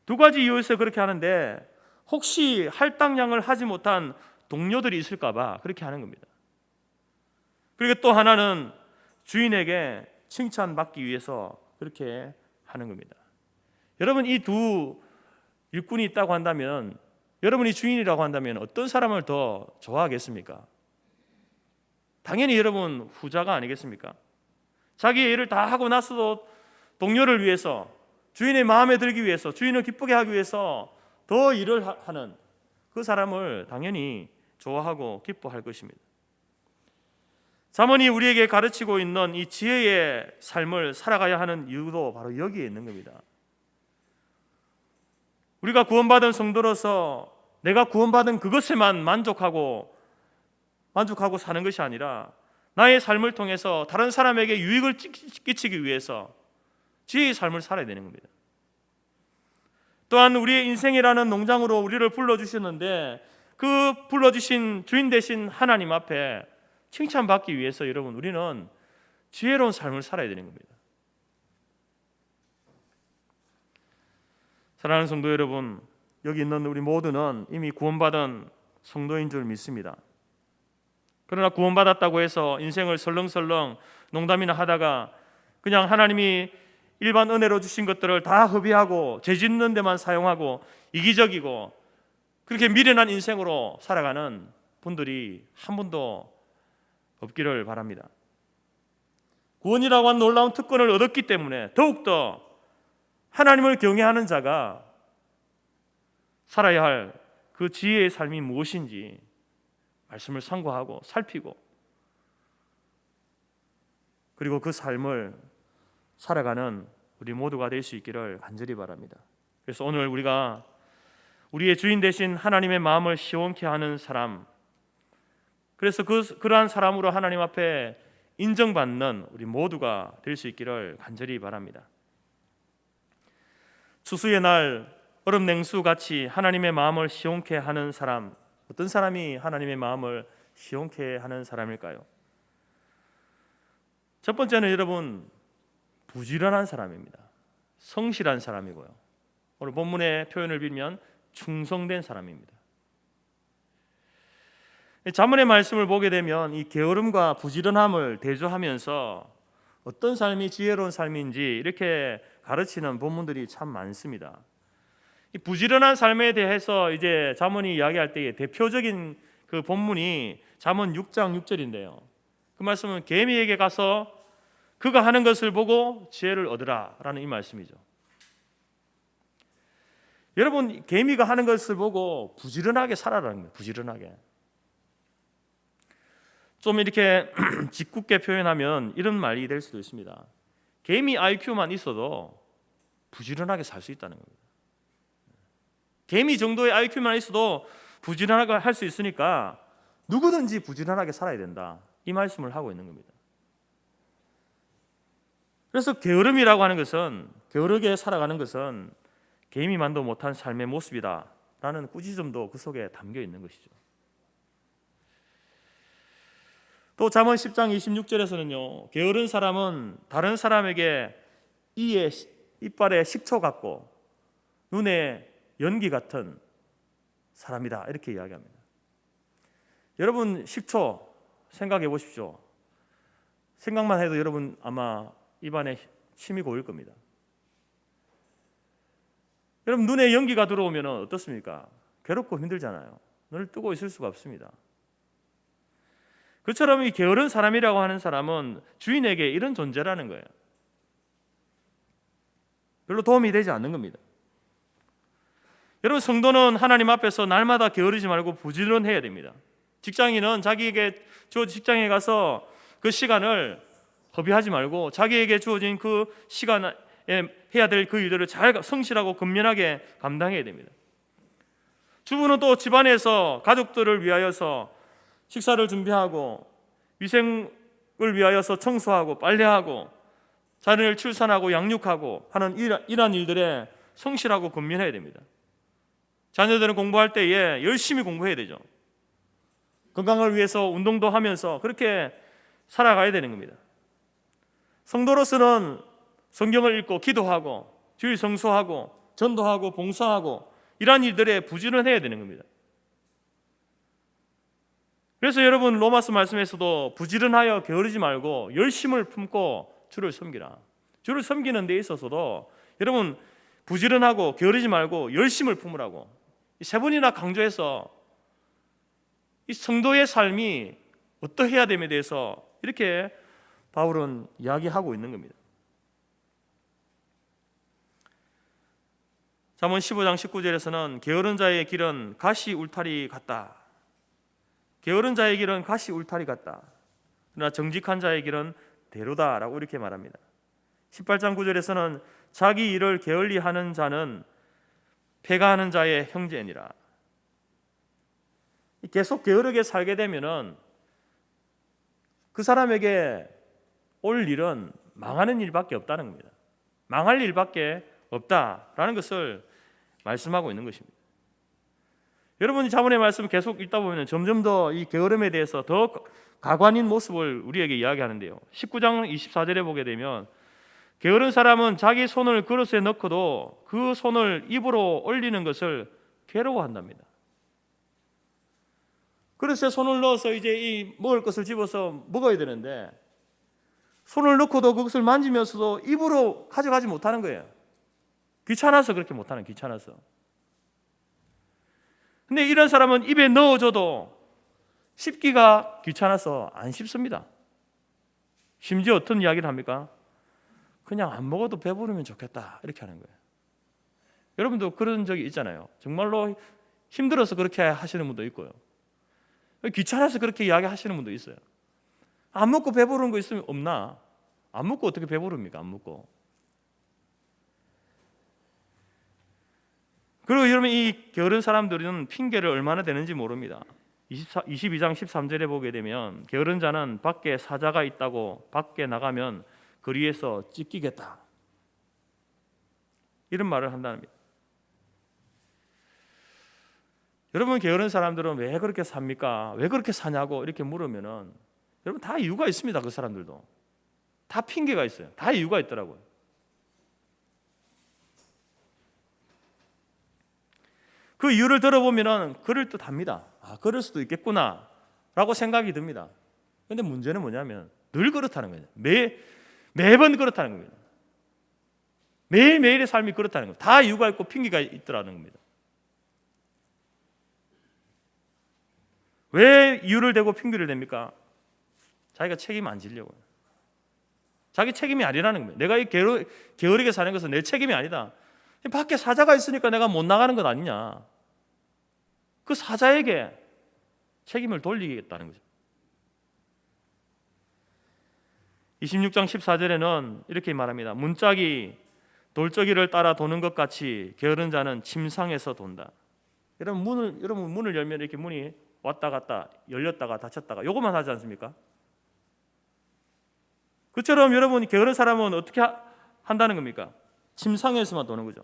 두 가지 이유에서 그렇게 하는데 혹시 할당량을 하지 못한 동료들이 있을까 봐 그렇게 하는 겁니다. 그리고 또 하나는 주인에게 칭찬받기 위해서 그렇게 하는 겁니다. 여러분 이 두 일꾼이 있다고 한다면 여러분이 주인이라고 한다면 어떤 사람을 더 좋아하겠습니까? 당연히 여러분 후자가 아니겠습니까? 자기의 일을 다 하고 나서도 동료를 위해서 주인의 마음에 들기 위해서 주인을 기쁘게 하기 위해서 더 일을 하는 그 사람을 당연히 좋아하고 기뻐할 것입니다. 잠언이 우리에게 가르치고 있는 이 지혜의 삶을 살아가야 하는 이유도 바로 여기에 있는 겁니다. 우리가 구원받은 성도로서 내가 구원받은 그것에만 만족하고 사는 것이 아니라 나의 삶을 통해서 다른 사람에게 유익을 끼치기 위해서 지혜의 삶을 살아야 되는 겁니다. 또한 우리의 인생이라는 농장으로 우리를 불러주셨는데 그 불러주신 주인 되신 하나님 앞에 칭찬받기 위해서 여러분 우리는 지혜로운 삶을 살아야 되는 겁니다. 사랑하는 성도 여러분, 여기 있는 우리 모두는 이미 구원받은 성도인 줄 믿습니다. 그러나 구원받았다고 해서 인생을 설렁설렁 농담이나 하다가 그냥 하나님이 일반 은혜로 주신 것들을 다 허비하고 죄 짓는 데만 사용하고 이기적이고 그렇게 미련한 인생으로 살아가는 분들이 한 분도 없기를 바랍니다. 구원이라고 하는 놀라운 특권을 얻었기 때문에 더욱더 하나님을 경외하는 자가 살아야 할 그 지혜의 삶이 무엇인지 말씀을 상고하고 살피고 그리고 그 삶을 살아가는 우리 모두가 될 수 있기를 간절히 바랍니다. 그래서 오늘 우리가 우리의 주인 되신 하나님의 마음을 시원케 하는 사람, 그래서 그러한 사람으로 하나님 앞에 인정받는 우리 모두가 될 수 있기를 간절히 바랍니다. 추수의 날 얼음 냉수같이 하나님의 마음을 시원케 하는 사람, 어떤 사람이 하나님의 마음을 시원케 하는 사람일까요? 첫 번째는 여러분 부지런한 사람입니다. 성실한 사람이고요. 오늘 본문의 표현을 빌면 충성된 사람입니다. 자문의 말씀을 보게 되면 이 게으름과 부지런함을 대조하면서 어떤 삶이 지혜로운 삶인지 이렇게 가르치는 본문들이 참 많습니다. 이 부지런한 삶에 대해서 이제 자문이 이야기할 때의 대표적인 그 본문이 잠언 6장 6절인데요. 그 말씀은 개미에게 가서 그가 하는 것을 보고 지혜를 얻으라라는 이 말씀이죠. 여러분, 개미가 하는 것을 보고 부지런하게 살아라는 거예요. 부지런하게. 좀 이렇게 짓궂게 표현하면 이런 말이 될 수도 있습니다. 개미 IQ만 있어도 부지런하게 살 수 있다는 겁니다. 개미 정도의 IQ만 있어도 부지런하게 할 수 있으니까 누구든지 부지런하게 살아야 된다. 이 말씀을 하고 있는 겁니다. 그래서 게으름이라고 하는 것은, 게으르게 살아가는 것은 개미만도 못한 삶의 모습이다라는 꾸짖음도 그 속에 담겨 있는 것이죠. 또 잠언 10장 26절에서는요, 게으른 사람은 다른 사람에게 이빨에 식초 같고 눈에 연기 같은 사람이다, 이렇게 이야기합니다. 여러분, 식초 생각해 보십시오. 생각만 해도 여러분 아마 입안에 침이 고일 겁니다. 여러분, 눈에 연기가 들어오면 어떻습니까? 괴롭고 힘들잖아요. 눈을 뜨고 있을 수가 없습니다. 그처럼 이 게으른 사람이라고 하는 사람은 주인에게 이런 존재라는 거예요. 별로 도움이 되지 않는 겁니다. 여러분, 성도는 하나님 앞에서 날마다 게으르지 말고 부지런해야 됩니다. 직장인은 자기에게 주어진 직장에 가서 그 시간을 허비하지 말고 자기에게 주어진 그 시간에 해야 될 그 일들을 잘 성실하고 근면하게 감당해야 됩니다. 주부는 또 집안에서 가족들을 위하여서 식사를 준비하고 위생을 위하여서 청소하고 빨래하고 자녀를 출산하고 양육하고 하는 이러한 일들에 성실하고 근면해야 됩니다. 자녀들은 공부할 때에 열심히 공부해야 되죠. 건강을 위해서 운동도 하면서 그렇게 살아가야 되는 겁니다. 성도로서는 성경을 읽고 기도하고 주일 성수하고 전도하고 봉사하고 이러한 일들에 부지런해야 되는 겁니다. 그래서 여러분, 로마서 말씀에서도 부지런하여 게으르지 말고 열심을 품고 주를 섬기라. 주를 섬기는 데 있어서도 여러분 부지런하고 게으르지 말고 열심을 품으라고 세 번이나 강조해서 이 성도의 삶이 어떠해야 됨에 대해서 이렇게 바울은 이야기하고 있는 겁니다. 잠언 15장 19절에서는 게으른 자의 길은 가시 울타리 같다. 게으른 자의 길은 가시 울타리 같다. 그러나 정직한 자의 길은 대로다라고 이렇게 말합니다. 18장 9절에서는 자기 일을 게을리 하는 자는 패가하는 자의 형제니라. 계속 게으르게 살게 되면은 그 사람에게 올 일은 망하는 일밖에 없다는 겁니다. 망할 일밖에 없다라는 것을 말씀하고 있는 것입니다. 여러분이 자문의 말씀 계속 읽다 보면 점점 더 이 게으름에 대해서 더 가관인 모습을 우리에게 이야기하는데요. 19장 24절에 보게 되면 게으른 사람은 자기 손을 그릇에 넣고도 그 손을 입으로 올리는 것을 괴로워한답니다. 그릇에 손을 넣어서 이제 이 먹을 것을 집어서 먹어야 되는데 손을 넣고도 그것을 만지면서도 입으로 가져가지 못하는 거예요. 귀찮아서 그렇게 못하는, 귀찮아서. 근데 이런 사람은 입에 넣어줘도 씹기가 귀찮아서 안 씹습니다. 심지어 어떤 이야기를 합니까? 그냥 안 먹어도 배부르면 좋겠다 이렇게 하는 거예요. 여러분도 그런 적이 있잖아요. 정말로 힘들어서 그렇게 하시는 분도 있고요. 귀찮아서 그렇게 이야기하시는 분도 있어요. 안 먹고 배부른 거 있으면 없나? 안 먹고 어떻게 배부릅니까? 안 먹고. 그리고 여러분 이 게으른 사람들은 핑계를 얼마나 대는지 모릅니다. 22장 13절에 보게 되면 게으른 자는 밖에 사자가 있다고 밖에 나가면 거리에서 찢기겠다 이런 말을 한답니다. 여러분 게으른 사람들은 왜 그렇게 삽니까? 왜 그렇게 사냐고 이렇게 물으면은 여러분 다 이유가 있습니다. 그 사람들도 다 핑계가 있어요. 다 이유가 있더라고요. 그 이유를 들어보면은 그럴 듯합니다. 아, 그럴 수도 있겠구나 라고 생각이 듭니다. 그런데 문제는 뭐냐면 늘 그렇다는 거예요. 매번 그렇다는 겁니다. 매일매일의 삶이 그렇다는 겁니다. 다 이유가 있고 핑계가 있더라는 겁니다. 왜 이유를 대고 핑계를 댑니까? 자기가 책임 안 지려고요. 자기 책임이 아니라는 겁니다. 내가 이 게으르게 사는 것은 내 책임이 아니다. 밖에 사자가 있으니까 내가 못 나가는 것 아니냐. 그 사자에게 책임을 돌리겠다는 거죠. 26장 14절에는 이렇게 말합니다. 문짝이 돌저기를 따라 도는 것 같이 게으른 자는 침상에서 돈다. 여러분 문을 열면 이렇게 문이 왔다 갔다 열렸다가 닫혔다가 요것만 하지 않습니까? 그처럼 여러분 게으른 사람은 어떻게 한다는 겁니까? 침상에서만 도는 거죠.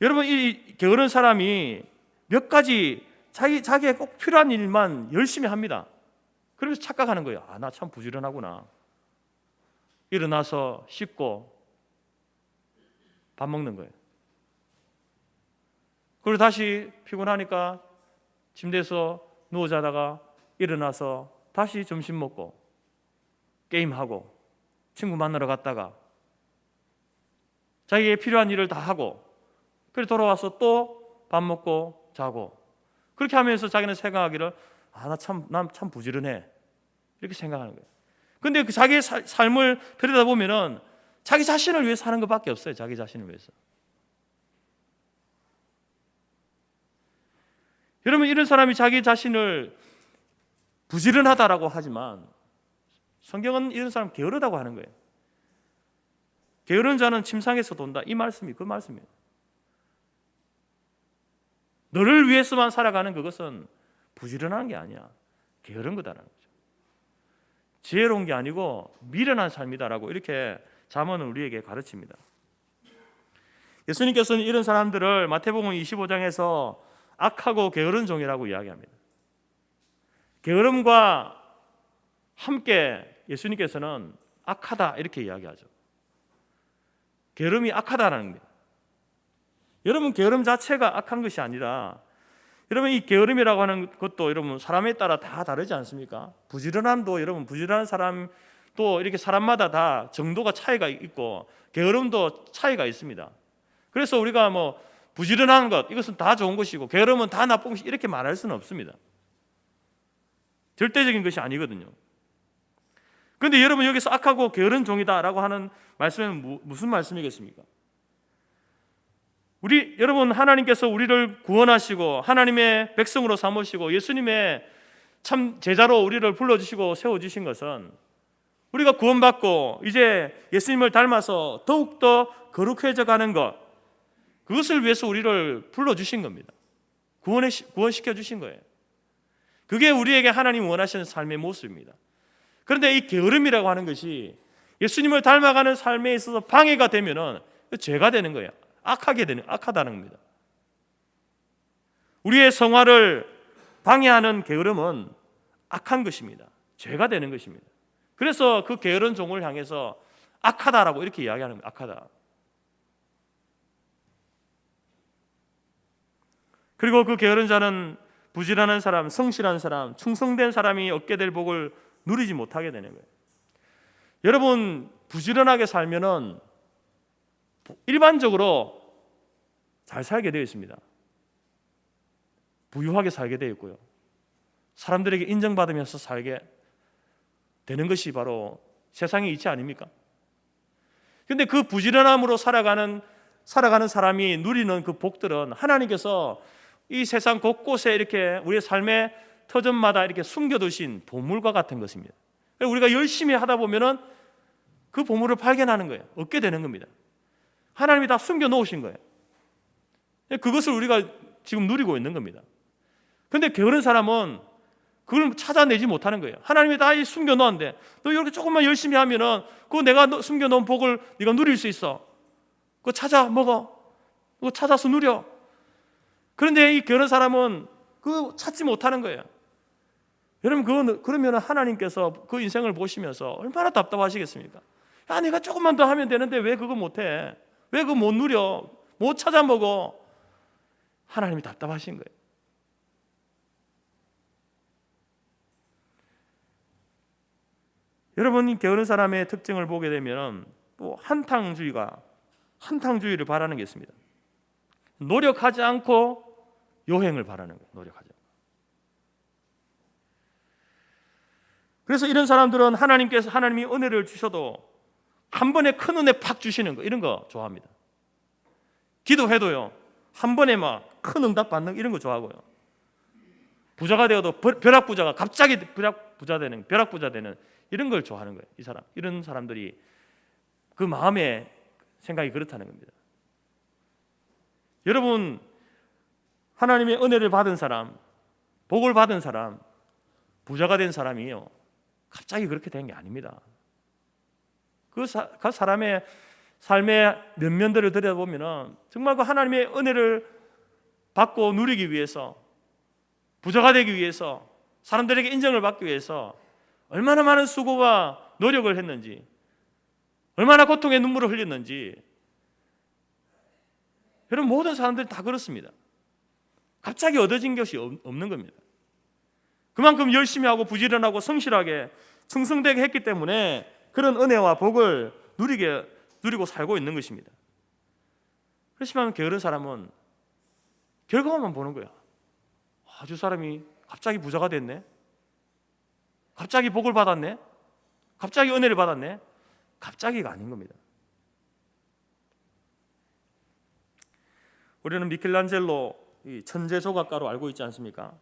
여러분 이 게으른 사람이 몇 가지 자기의 꼭 필요한 일만 열심히 합니다. 그러면서 착각하는 거예요. 아, 나 참 부지런하구나. 일어나서 씻고 밥 먹는 거예요. 그리고 다시 피곤하니까 침대에서 누워 자다가 일어나서 다시 점심 먹고 게임하고 친구 만나러 갔다가 자기의 필요한 일을 다 하고 그리고 돌아와서 또 밥 먹고 자고 그렇게 하면서 자기는 생각하기를 난 참 부지런해 이렇게 생각하는 거예요. 근데 그 자기의 삶을 들여다보면은 자기 자신을 위해서 사는 것밖에 없어요. 자기 자신을 위해서. 여러분 이런 사람이 자기 자신을 부지런하다라고 하지만 성경은 이런 사람 게으르다고 하는 거예요. 게으른 자는 침상에서 돈다. 이 말씀이 그 말씀이에요. 너를 위해서만 살아가는 그것은 부지런한 게 아니야. 게으른 거다라는 거죠. 지혜로운 게 아니고 미련한 삶이다라고 이렇게 잠언은 우리에게 가르칩니다. 예수님께서는 이런 사람들을 마태복음 25장에서 악하고 게으른 종이라고 이야기합니다. 게으름과 함께 예수님께서는 악하다 이렇게 이야기하죠. 게으름이 악하다라는 겁니다. 여러분 게으름 자체가 악한 것이 아니라 여러분 이 게으름이라고 하는 것도 여러분 사람에 따라 다 다르지 않습니까? 부지런함도 여러분 부지런한 사람도 이렇게 사람마다 다 정도가 차이가 있고 게으름도 차이가 있습니다. 그래서 우리가 뭐 부지런한 것 이것은 다 좋은 것이고 게으름은 다 나쁜 것이 이렇게 말할 수는 없습니다. 절대적인 것이 아니거든요. 그런데 여러분 여기서 악하고 게으른 종이다라고 하는 말씀은 무슨 말씀이겠습니까? 여러분 하나님께서 우리를 구원하시고 하나님의 백성으로 삼으시고 예수님의 참 제자로 우리를 불러주시고 세워주신 것은 우리가 구원받고 이제 예수님을 닮아서 더욱더 거룩해져 가는 것 그것을 위해서 우리를 불러주신 겁니다. 구원시켜 주신 거예요. 그게 우리에게 하나님 원하시는 삶의 모습입니다. 그런데 이 게으름이라고 하는 것이 예수님을 닮아가는 삶에 있어서 방해가 되면은 죄가 되는 거예요. 악하다는 겁니다. 우리의 성화를 방해하는 게으름은 악한 것입니다. 죄가 되는 것입니다. 그래서 그 게으른 종을 향해서 악하다라고 이렇게 이야기하는 거예요. 악하다. 그리고 그 게으른 자는 부지런한 사람, 성실한 사람, 충성된 사람이 얻게 될 복을 누리지 못하게 되는 거예요. 여러분, 부지런하게 살면은 일반적으로 잘 살게 되어 있습니다. 부유하게 살게 되어 있고요. 사람들에게 인정받으면서 살게 되는 것이 바로 세상의 이치 아닙니까? 그런데 그 부지런함으로 살아가는 사람이 누리는 그 복들은 하나님께서 이 세상 곳곳에 이렇게 우리의 삶의 터전마다 이렇게 숨겨두신 보물과 같은 것입니다. 우리가 열심히 하다 보면은 그 보물을 발견하는 거예요. 얻게 되는 겁니다. 하나님이 다 숨겨 놓으신 거예요. 그것을 우리가 지금 누리고 있는 겁니다. 그런데 게으른 사람은 그걸 찾아내지 못하는 거예요. 하나님이 다 숨겨 놓았는데 너 이렇게 조금만 열심히 하면은 그 내가 숨겨 놓은 복을 네가 누릴 수 있어. 그거 찾아 먹어. 그거 찾아서 누려. 그런데 이 게으른 사람은 그거 찾지 못하는 거예요. 여러분, 그러면 하나님께서 그 인생을 보시면서 얼마나 답답하시겠습니까? 야, 내가 조금만 더 하면 되는데 왜 그거 못해? 왜 그거 못 누려? 못 찾아 먹어? 하나님이 답답하신 거예요. 여러분이 게으른 사람의 특징을 보게 되면 또 한탕주의를 바라는 게 있습니다. 노력하지 않고 요행을 바라는 거예요. 노력하지 않고. 그래서 이런 사람들은 하나님이 은혜를 주셔도 한 번에 큰 은혜 팍 주시는 거, 이런 거 좋아합니다. 기도해도요, 한 번에 막 큰 응답 받는 이런 거 좋아하고요. 부자가 되어도 벼락부자가 갑자기 벼락부자 되는 이런 걸 좋아하는 거예요. 이런 사람들이 그 마음의 생각이 그렇다는 겁니다. 여러분, 하나님의 은혜를 받은 사람, 복을 받은 사람, 부자가 된 사람이요, 갑자기 그렇게 된 게 아닙니다. 그 사람의 삶의 면면들을 들여다보면 정말 그 하나님의 은혜를 받고 누리기 위해서, 부자가 되기 위해서, 사람들에게 인정을 받기 위해서 얼마나 많은 수고와 노력을 했는지, 얼마나 고통의 눈물을 흘렸는지. 여러분, 모든 사람들이 다 그렇습니다. 갑자기 얻어진 것이 없는 겁니다. 그만큼 열심히 하고 부지런하고 성실하게 충성되게 했기 때문에 그런 은혜와 복을 누리고 살고 있는 것입니다. 그렇지만 게으른 사람은 결과만 보는 거야. 저 사람이 갑자기 부자가 됐네, 갑자기 복을 받았네, 갑자기 은혜를 받았네. 갑자기가 아닌 겁니다. 우리는 미켈란젤로 천재 조각가로 알고 있지 않습니까?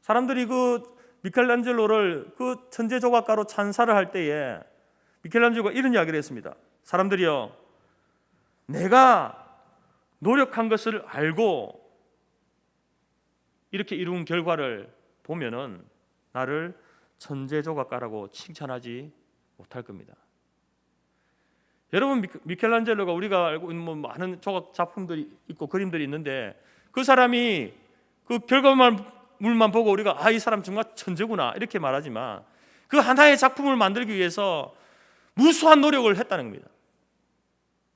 사람들이 그 미켈란젤로를 그 천재 조각가로 찬사를 할 때에 미켈란젤로가 이런 이야기를 했습니다. 사람들이요, 내가 노력한 것을 알고 이렇게 이룬 결과를 보면은 나를 천재 조각가라고 칭찬하지 못할 겁니다. 여러분, 미켈란젤로가 우리가 알고 있는 많은 조각 작품들이 있고 그림들이 있는데 그 사람이 그 결과물만 보고 우리가 이 사람 정말 천재구나 이렇게 말하지만 그 하나의 작품을 만들기 위해서 무수한 노력을 했다는 겁니다.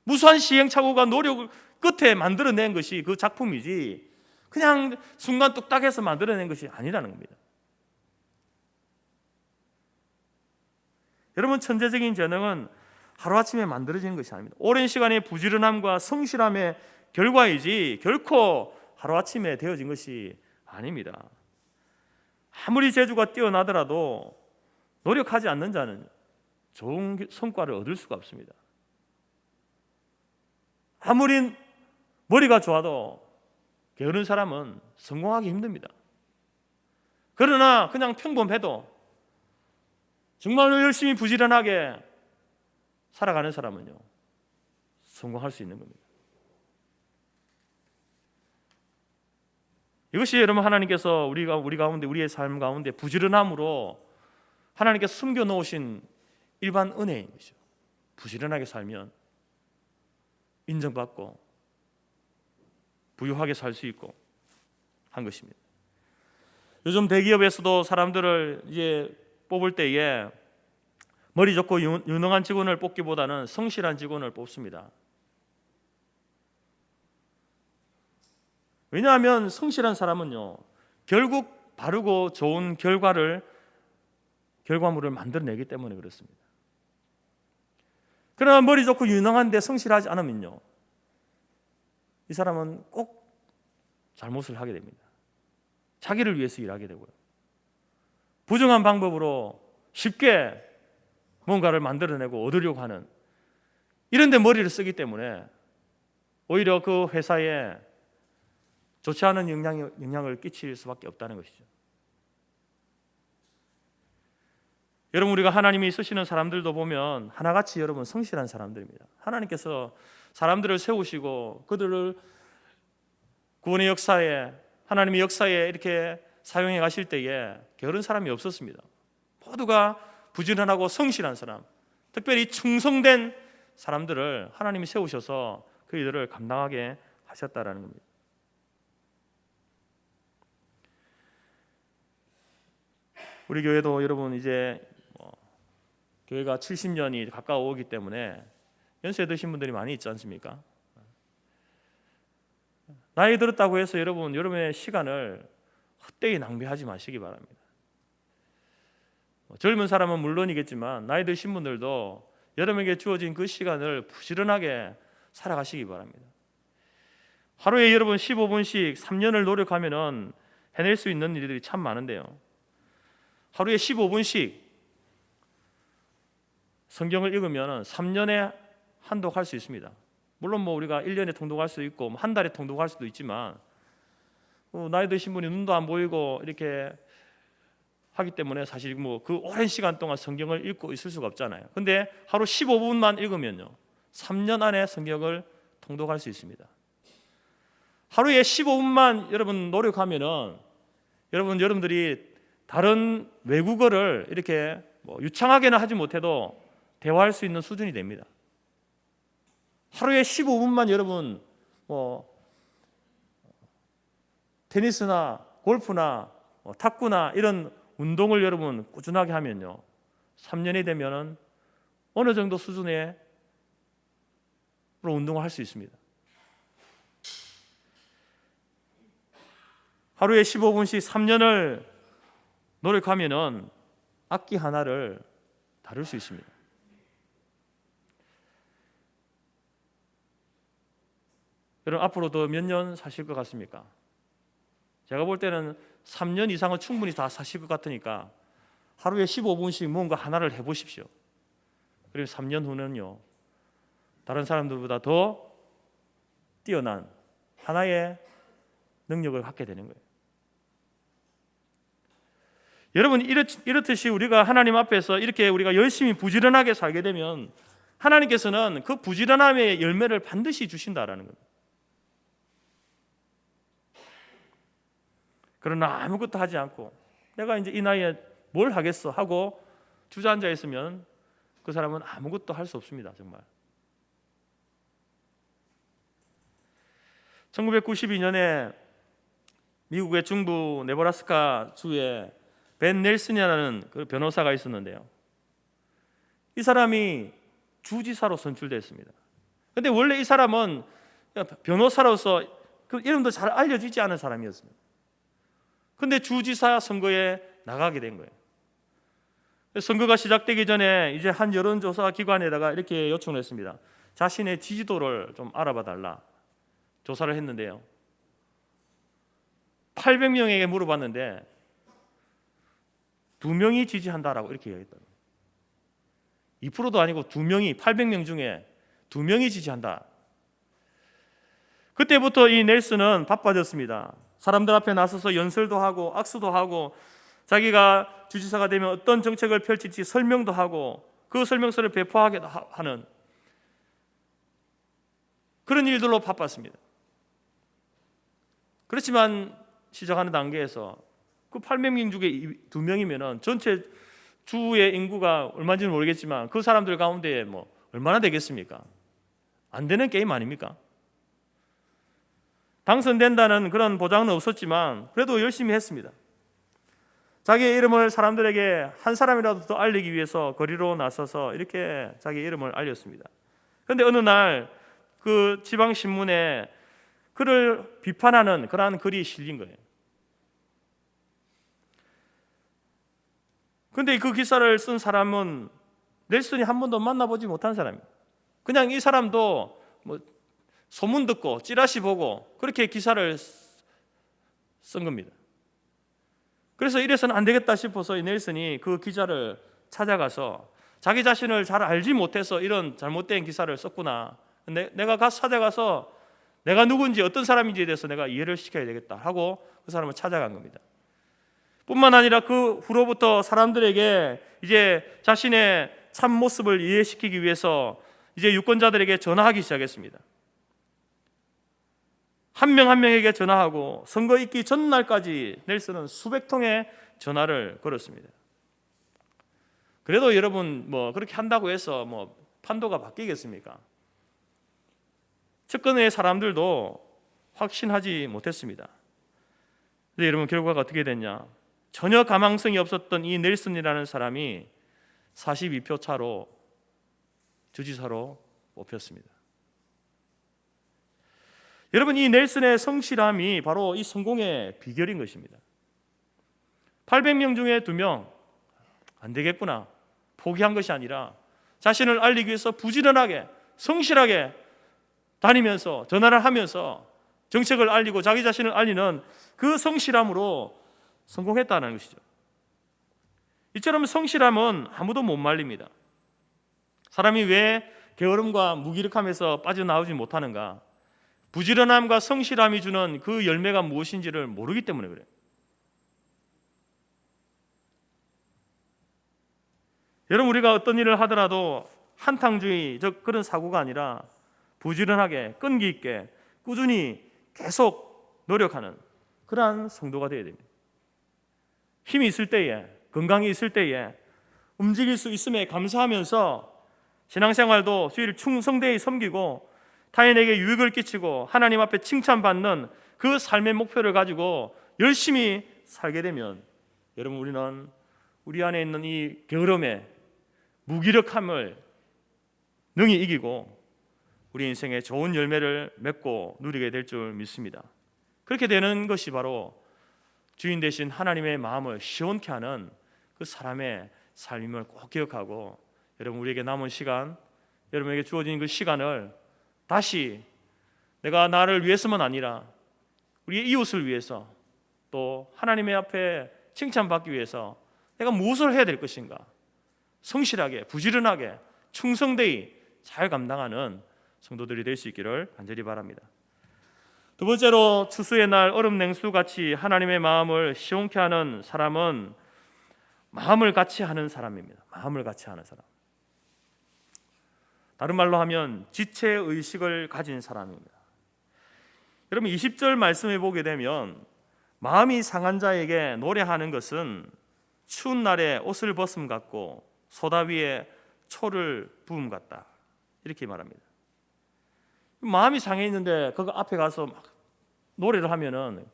무수한 시행착오가 노력을 끝에 만들어낸 것이 그 작품이지 그냥 순간 뚝딱해서 만들어낸 것이 아니라는 겁니다. 여러분, 천재적인 재능은 하루아침에 만들어지는 것이 아닙니다. 오랜 시간의 부지런함과 성실함의 결과이지 결코 하루아침에 되어진 것이 아닙니다. 아무리 재주가 뛰어나더라도 노력하지 않는 자는 좋은 성과를 얻을 수가 없습니다. 아무리 머리가 좋아도 게으른 사람은 성공하기 힘듭니다. 그러나 그냥 평범해도 정말로 열심히 부지런하게 살아가는 사람은요, 성공할 수 있는 겁니다. 이것이 여러분, 하나님께서 우리 가운데, 우리의 삶 가운데 부지런함으로 하나님께서 숨겨놓으신 일반 은혜인 것이죠. 부지런하게 살면 인정받고 부유하게 살 수 있고 한 것입니다. 요즘 대기업에서도 사람들을 이제 뽑을 때에 머리 좋고 유능한 직원을 뽑기보다는 성실한 직원을 뽑습니다. 왜냐하면 성실한 사람은요, 결국 바르고 좋은 결과물을 만들어내기 때문에 그렇습니다. 그러나 머리 좋고 유능한데 성실하지 않으면요, 이 사람은 꼭 잘못을 하게 됩니다. 자기를 위해서 일하게 되고요, 부정한 방법으로 쉽게 뭔가를 만들어내고 얻으려고 하는, 이런 데 머리를 쓰기 때문에 오히려 그 회사에 좋지 않은 영향을 끼칠 수밖에 없다는 것이죠. 여러분, 우리가 하나님이 쓰시는 사람들도 보면 하나같이 여러분 성실한 사람들입니다. 하나님께서 사람들을 세우시고 그들을 구원의 역사에, 하나님의 역사에 이렇게 사용해 가실 때에 게으른 사람이 없었습니다. 모두가 부지런하고 성실한 사람, 특별히 충성된 사람들을 하나님이 세우셔서 그 일들을 감당하게 하셨다라는 겁니다. 우리 교회도 여러분 이제 교회가 70년이 가까워오기 때문에 연세 드신 분들이 많이 있지 않습니까? 나이 들었다고 해서 여러분의 시간을 헛되이 낭비하지 마시기 바랍니다. 젊은 사람은 물론이겠지만 나이 드신 분들도 여러분에게 주어진 그 시간을 부지런하게 살아가시기 바랍니다. 하루에 여러분 15분씩 3년을 노력하면 해낼 수 있는 일들이 참 많은데요, 하루에 15분씩 성경을 읽으면 3년에 한독할 수 있습니다. 물론 우리가 1년에 통독할 수도 있고 한 달에 통독할 수도 있지만, 나이 드신 분이 눈도 안 보이고 이렇게 하기 때문에 사실 그 오랜 시간 동안 성경을 읽고 있을 수가 없잖아요. 근데 하루 15분만 읽으면요, 3년 안에 성경을 통독할 수 있습니다. 하루에 15분만 여러분 노력하면은 여러분들이 다른 외국어를 이렇게 유창하게는 하지 못해도 대화할 수 있는 수준이 됩니다. 하루에 15분만 여러분 테니스나 골프나 탁구나 이런 운동을 여러분 꾸준하게 하면요, 3년이 되면은 어느 정도 수준의 운동을 할 수 있습니다. 하루에 15분씩 3년을 노력하면은 악기 하나를 다룰 수 있습니다. 여러분, 앞으로도 몇 년 사실 것 같습니까? 제가 볼 때는 3년 이상은 충분히 다 사실 것 같으니까 하루에 15분씩 뭔가 하나를 해보십시오. 그리고 3년 후는요, 다른 사람들보다 더 뛰어난 하나의 능력을 갖게 되는 거예요. 여러분, 이렇듯이 우리가 하나님 앞에서 이렇게 우리가 열심히 부지런하게 살게 되면 하나님께서는 그 부지런함의 열매를 반드시 주신다라는 겁니다. 그러나 아무것도 하지 않고 내가 이제 이 나이에 뭘 하겠어 하고 주저앉아 있으면 그 사람은 아무것도 할 수 없습니다. 정말. 1992년에 미국의 중부 네브라스카 주에 벤 넬슨이라는 그 변호사가 있었는데요, 이 사람이 주지사로 선출됐습니다. 그런데 원래 이 사람은 변호사로서 그 이름도 잘 알려지지 않은 사람이었습니다. 그런데 주지사 선거에 나가게 된 거예요. 선거가 시작되기 전에 이제 한 여론조사 기관에다가 이렇게 요청을 했습니다. 자신의 지지도를 좀 알아봐 달라 조사를 했는데요, 800명에게 물어봤는데 2명이 지지한다라고 이렇게 얘기했다. 2%도 아니고 2명이, 800명 중에 2명이 지지한다. 그때부터 이 넬슨은 바빠졌습니다. 사람들 앞에 나서서 연설도 하고 악수도 하고 자기가 주지사가 되면 어떤 정책을 펼칠지 설명도 하고 그 설명서를 배포하기도 하는 그런 일들로 바빴습니다. 그렇지만 시작하는 단계에서 그 800명 중에 2명이면 전체 주의 인구가 얼마인지는 모르겠지만 그 사람들 가운데 얼마나 되겠습니까? 안 되는 게임 아닙니까? 당선된다는 그런 보장은 없었지만 그래도 열심히 했습니다. 자기의 이름을 사람들에게 한 사람이라도 더 알리기 위해서 거리로 나서서 이렇게 자기 이름을 알렸습니다. 그런데 어느 날 그 지방 신문에 그를 비판하는 그러한 글이 실린 거예요. 그런데 그 기사를 쓴 사람은 넬슨이 한 번도 만나보지 못한 사람이에요. 그냥 이 사람도 뭐 소문 듣고 찌라시 보고 그렇게 기사를 쓴 겁니다. 그래서 이래서는 안 되겠다 싶어서 이 넬슨이 그 기자를 찾아가서 자기 자신을 잘 알지 못해서 이런 잘못된 기사를 썼구나. 내가 찾아가서 내가 누군지 어떤 사람인지에 대해서 내가 이해를 시켜야 되겠다 하고 그 사람을 찾아간 겁니다. 뿐만 아니라 그 후로부터 사람들에게 이제 자신의 참 모습을 이해시키기 위해서 이제 유권자들에게 전화하기 시작했습니다. 한 명 한 명에게 전화하고 선거 있기 전날까지 넬슨은 수백 통의 전화를 걸었습니다. 그래도 여러분 뭐 그렇게 한다고 해서 뭐 판도가 바뀌겠습니까? 측근의 사람들도 확신하지 못했습니다. 근데 여러분 결과가 어떻게 됐냐? 전혀 가망성이 없었던 이 넬슨이라는 사람이 42표 차로 주지사로 뽑혔습니다. 여러분 이 넬슨의 성실함이 바로 이 성공의 비결인 것입니다. 800명 중에 2명 안 되겠구나 포기한 것이 아니라 자신을 알리기 위해서 부지런하게 성실하게 다니면서 전화를 하면서 정책을 알리고 자기 자신을 알리는 그 성실함으로 성공했다는 것이죠. 이처럼 성실함은 아무도 못 말립니다. 사람이 왜 게으름과 무기력함에서 빠져나오지 못하는가? 부지런함과 성실함이 주는 그 열매가 무엇인지를 모르기 때문에 그래요. 여러분 우리가 어떤 일을 하더라도 한탕주의 그런 사고가 아니라 부지런하게 끈기 있게 꾸준히 계속 노력하는 그러한 성도가 되어야 됩니다. 힘이 있을 때에 건강이 있을 때에 움직일 수 있음에 감사하면서 신앙생활도 주의를 충성되이 섬기고 타인에게 유익을 끼치고 하나님 앞에 칭찬받는 그 삶의 목표를 가지고 열심히 살게 되면 여러분 우리는 우리 안에 있는 이 게으름의 무기력함을 능히 이기고 우리 인생에 좋은 열매를 맺고 누리게 될 줄 믿습니다. 그렇게 되는 것이 바로 주인 되신 하나님의 마음을 시원케 하는 그 사람의 삶임을 꼭 기억하고 여러분 우리에게 남은 시간 여러분에게 주어진 그 시간을 다시 내가 나를 위해서만 아니라 우리의 이웃을 위해서 또 하나님의 앞에 칭찬받기 위해서 내가 무엇을 해야 될 것인가 성실하게 부지런하게 충성되이 잘 감당하는 성도들이 될 수 있기를 간절히 바랍니다. 두 번째로 추수의 날 얼음 냉수같이 하나님의 마음을 시원케 하는 사람은 마음을 같이 하는 사람입니다. 마음을 같이 하는 사람. 다른 말로 하면 지체의식을 가진 사람입니다. 여러분 20절 말씀을 보게 되면 마음이 상한 자에게 노래하는 것은 추운 날에 옷을 벗음 같고 소다 위에 초를 부음 같다 이렇게 말합니다. 마음이 상해 있는데 그 앞에 가서 막 노래를 하면은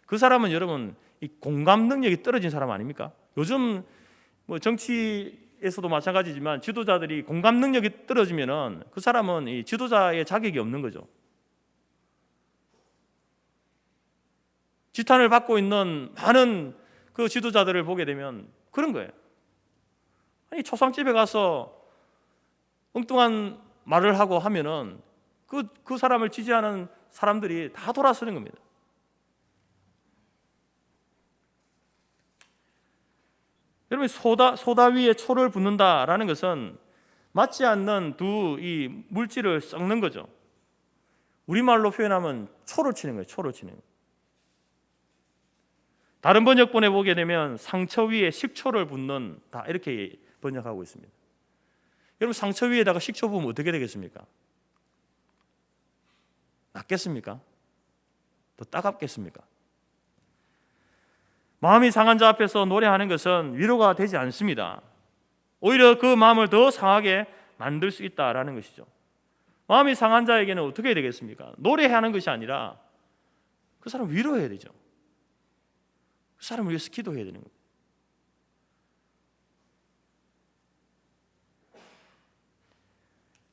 그 사람은 여러분 이 공감 능력이 떨어진 사람 아닙니까? 요즘 뭐 정치에서도 마찬가지지만 지도자들이 공감 능력이 떨어지면은 그 사람은 이 지도자의 자격이 없는 거죠. 지탄을 받고 있는 많은 그 지도자들을 보게 되면 그런 거예요. 아니 초상집에 가서 엉뚱한 말을 하고 하면은 그 사람을 지지하는 사람들이 다 돌아서는 겁니다. 여러분 소다 위에 초를 붓는다라는 것은 맞지 않는 두 이 물질을 섞는 거죠. 우리말로 표현하면 초를 치는 거예요. 초를 치는 거예요. 다른 번역본에 보게 되면 상처 위에 식초를 붓는다 이렇게 번역하고 있습니다. 여러분 상처 위에다가 식초 부으면 어떻게 되겠습니까? 낫겠습니까? 더 따갑겠습니까? 마음이 상한 자 앞에서 노래하는 것은 위로가 되지 않습니다. 오히려 그 마음을 더 상하게 만들 수 있다라는 것이죠. 마음이 상한 자에게는 어떻게 해야 되겠습니까? 노래하는 것이 아니라 그 사람 위로해야 되죠. 그 사람을 위해서 기도해야 되는 거예요.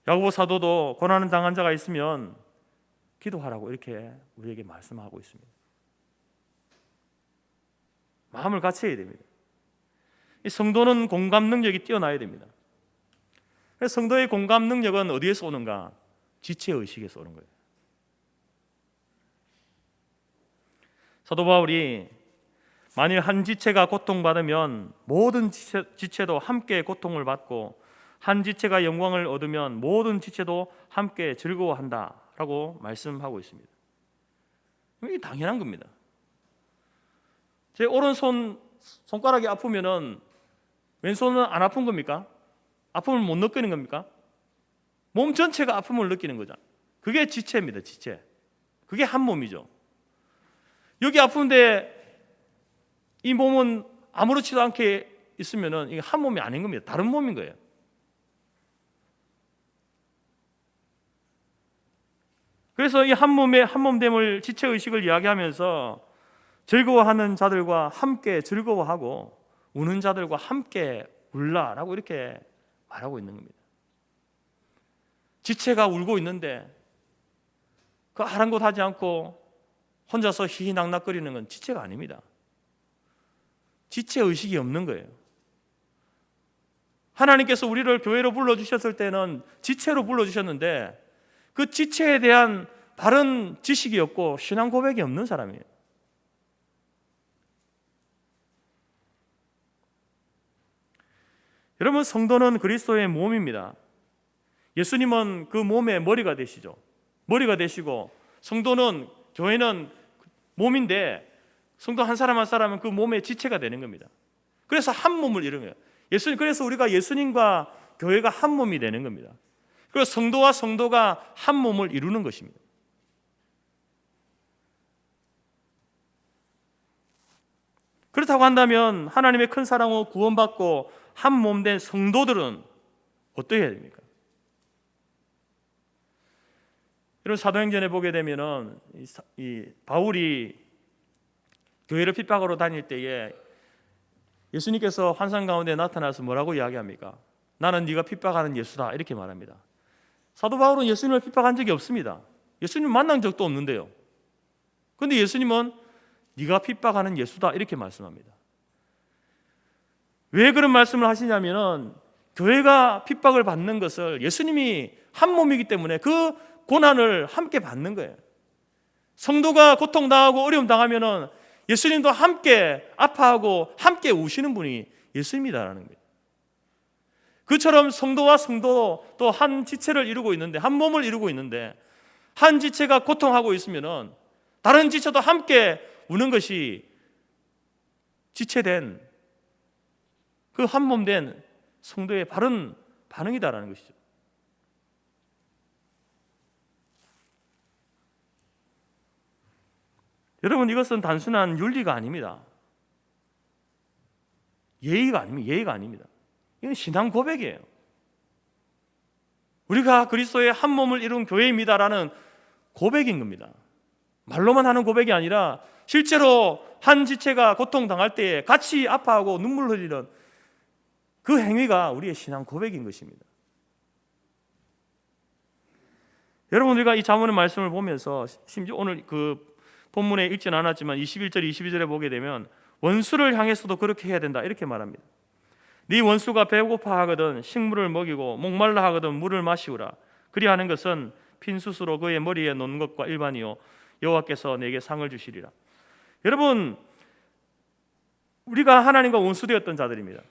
야고보 사도도 고난을 당한 자가 있으면 기도하라고 이렇게 우리에게 말씀하고 있습니다. 마음을 같이 해야 됩니다. 이 성도는 공감 능력이 뛰어나야 됩니다. 그래서 성도의 공감 능력은 어디에서 오는가? 지체의식에서 오는 거예요. 사도 바울이 만일 한 지체가 고통받으면 모든 지체도 함께 고통을 받고 한 지체가 영광을 얻으면 모든 지체도 함께 즐거워한다라고 말씀하고 있습니다. 이게 당연한 겁니다. 제 오른손 손가락이 아프면은 왼손은 안 아픈 겁니까? 아픔을 못 느끼는 겁니까? 몸 전체가 아픔을 느끼는 거죠. 그게 지체입니다. 지체. 그게 한 몸이죠. 여기 아픈데 이 몸은 아무렇지도 않게 있으면은 이게 한 몸이 아닌 겁니다. 다른 몸인 거예요. 그래서 이 한 몸의 한몸됨을 지체의식을 이야기하면서 즐거워하는 자들과 함께 즐거워하고 우는 자들과 함께 울라라고 이렇게 말하고 있는 겁니다. 지체가 울고 있는데 그 아랑곳하지 않고 혼자서 희희낙낙거리는 건 지체가 아닙니다. 지체의식이 없는 거예요. 하나님께서 우리를 교회로 불러주셨을 때는 지체로 불러주셨는데 그 지체에 대한 바른 지식이 없고 신앙 고백이 없는 사람이에요. 여러분, 성도는 그리스도의 몸입니다. 예수님은 그 몸의 머리가 되시죠. 머리가 되시고 성도는, 교회는 몸인데 성도 한 사람 한 사람은 그 몸의 지체가 되는 겁니다. 그래서 한 몸을 이루는 거예요. 그래서 우리가 예수님과 교회가 한 몸이 되는 겁니다. 그래서 성도와 성도가 한 몸을 이루는 것입니다. 그렇다고 한다면 하나님의 큰 사랑으로 구원받고 한 몸 된 성도들은 어떻게 해야 됩니까? 여러분, 사도행전에 보게 되면은 이 바울이 교회를 핍박하러 다닐 때에 예수님께서 환상 가운데 나타나서 뭐라고 이야기합니까? 나는 네가 핍박하는 예수다 이렇게 말합니다. 사도 바울은 예수님을 핍박한 적이 없습니다. 예수님 만난 적도 없는데요. 그런데 예수님은 네가 핍박하는 예수다 이렇게 말씀합니다. 왜 그런 말씀을 하시냐면은 교회가 핍박을 받는 것을 예수님이 한 몸이기 때문에 그 고난을 함께 받는 거예요. 성도가 고통당하고 어려움 당하면은 예수님도 함께 아파하고 함께 우시는 분이 예수님이다라는 거예요. 그처럼 성도와 성도 또 한 지체를 이루고 있는데, 한 몸을 이루고 있는데 한 지체가 고통하고 있으면은 다른 지체도 함께 우는 것이 지체된 그 한 몸 된 성도의 바른 반응이다라는 것이죠. 여러분, 이것은 단순한 윤리가 아닙니다. 예의가 아닙니다. 이건 신앙 고백이에요. 우리가 그리스도의 한 몸을 이룬 교회입니다라는 고백인 겁니다. 말로만 하는 고백이 아니라 실제로 한 지체가 고통당할 때에 같이 아파하고 눈물 흘리는 그 행위가 우리의 신앙 고백인 것입니다. 여러분, 우리가 이 잠언의 말씀을 보면서 심지어 오늘 그 본문에 읽지는 않았지만 21절, 22절에 보게 되면 원수를 향해서도 그렇게 해야 된다 이렇게 말합니다. 네 원수가 배고파 하거든 식물을 먹이고 목말라 하거든 물을 마시우라. 그리하는 것은 핀수스로 그의 머리에 놓는 것과 일반이요 여호와께서 내게 상을 주시리라. 여러분, 우리가 하나님과 원수되었던 자들입니다.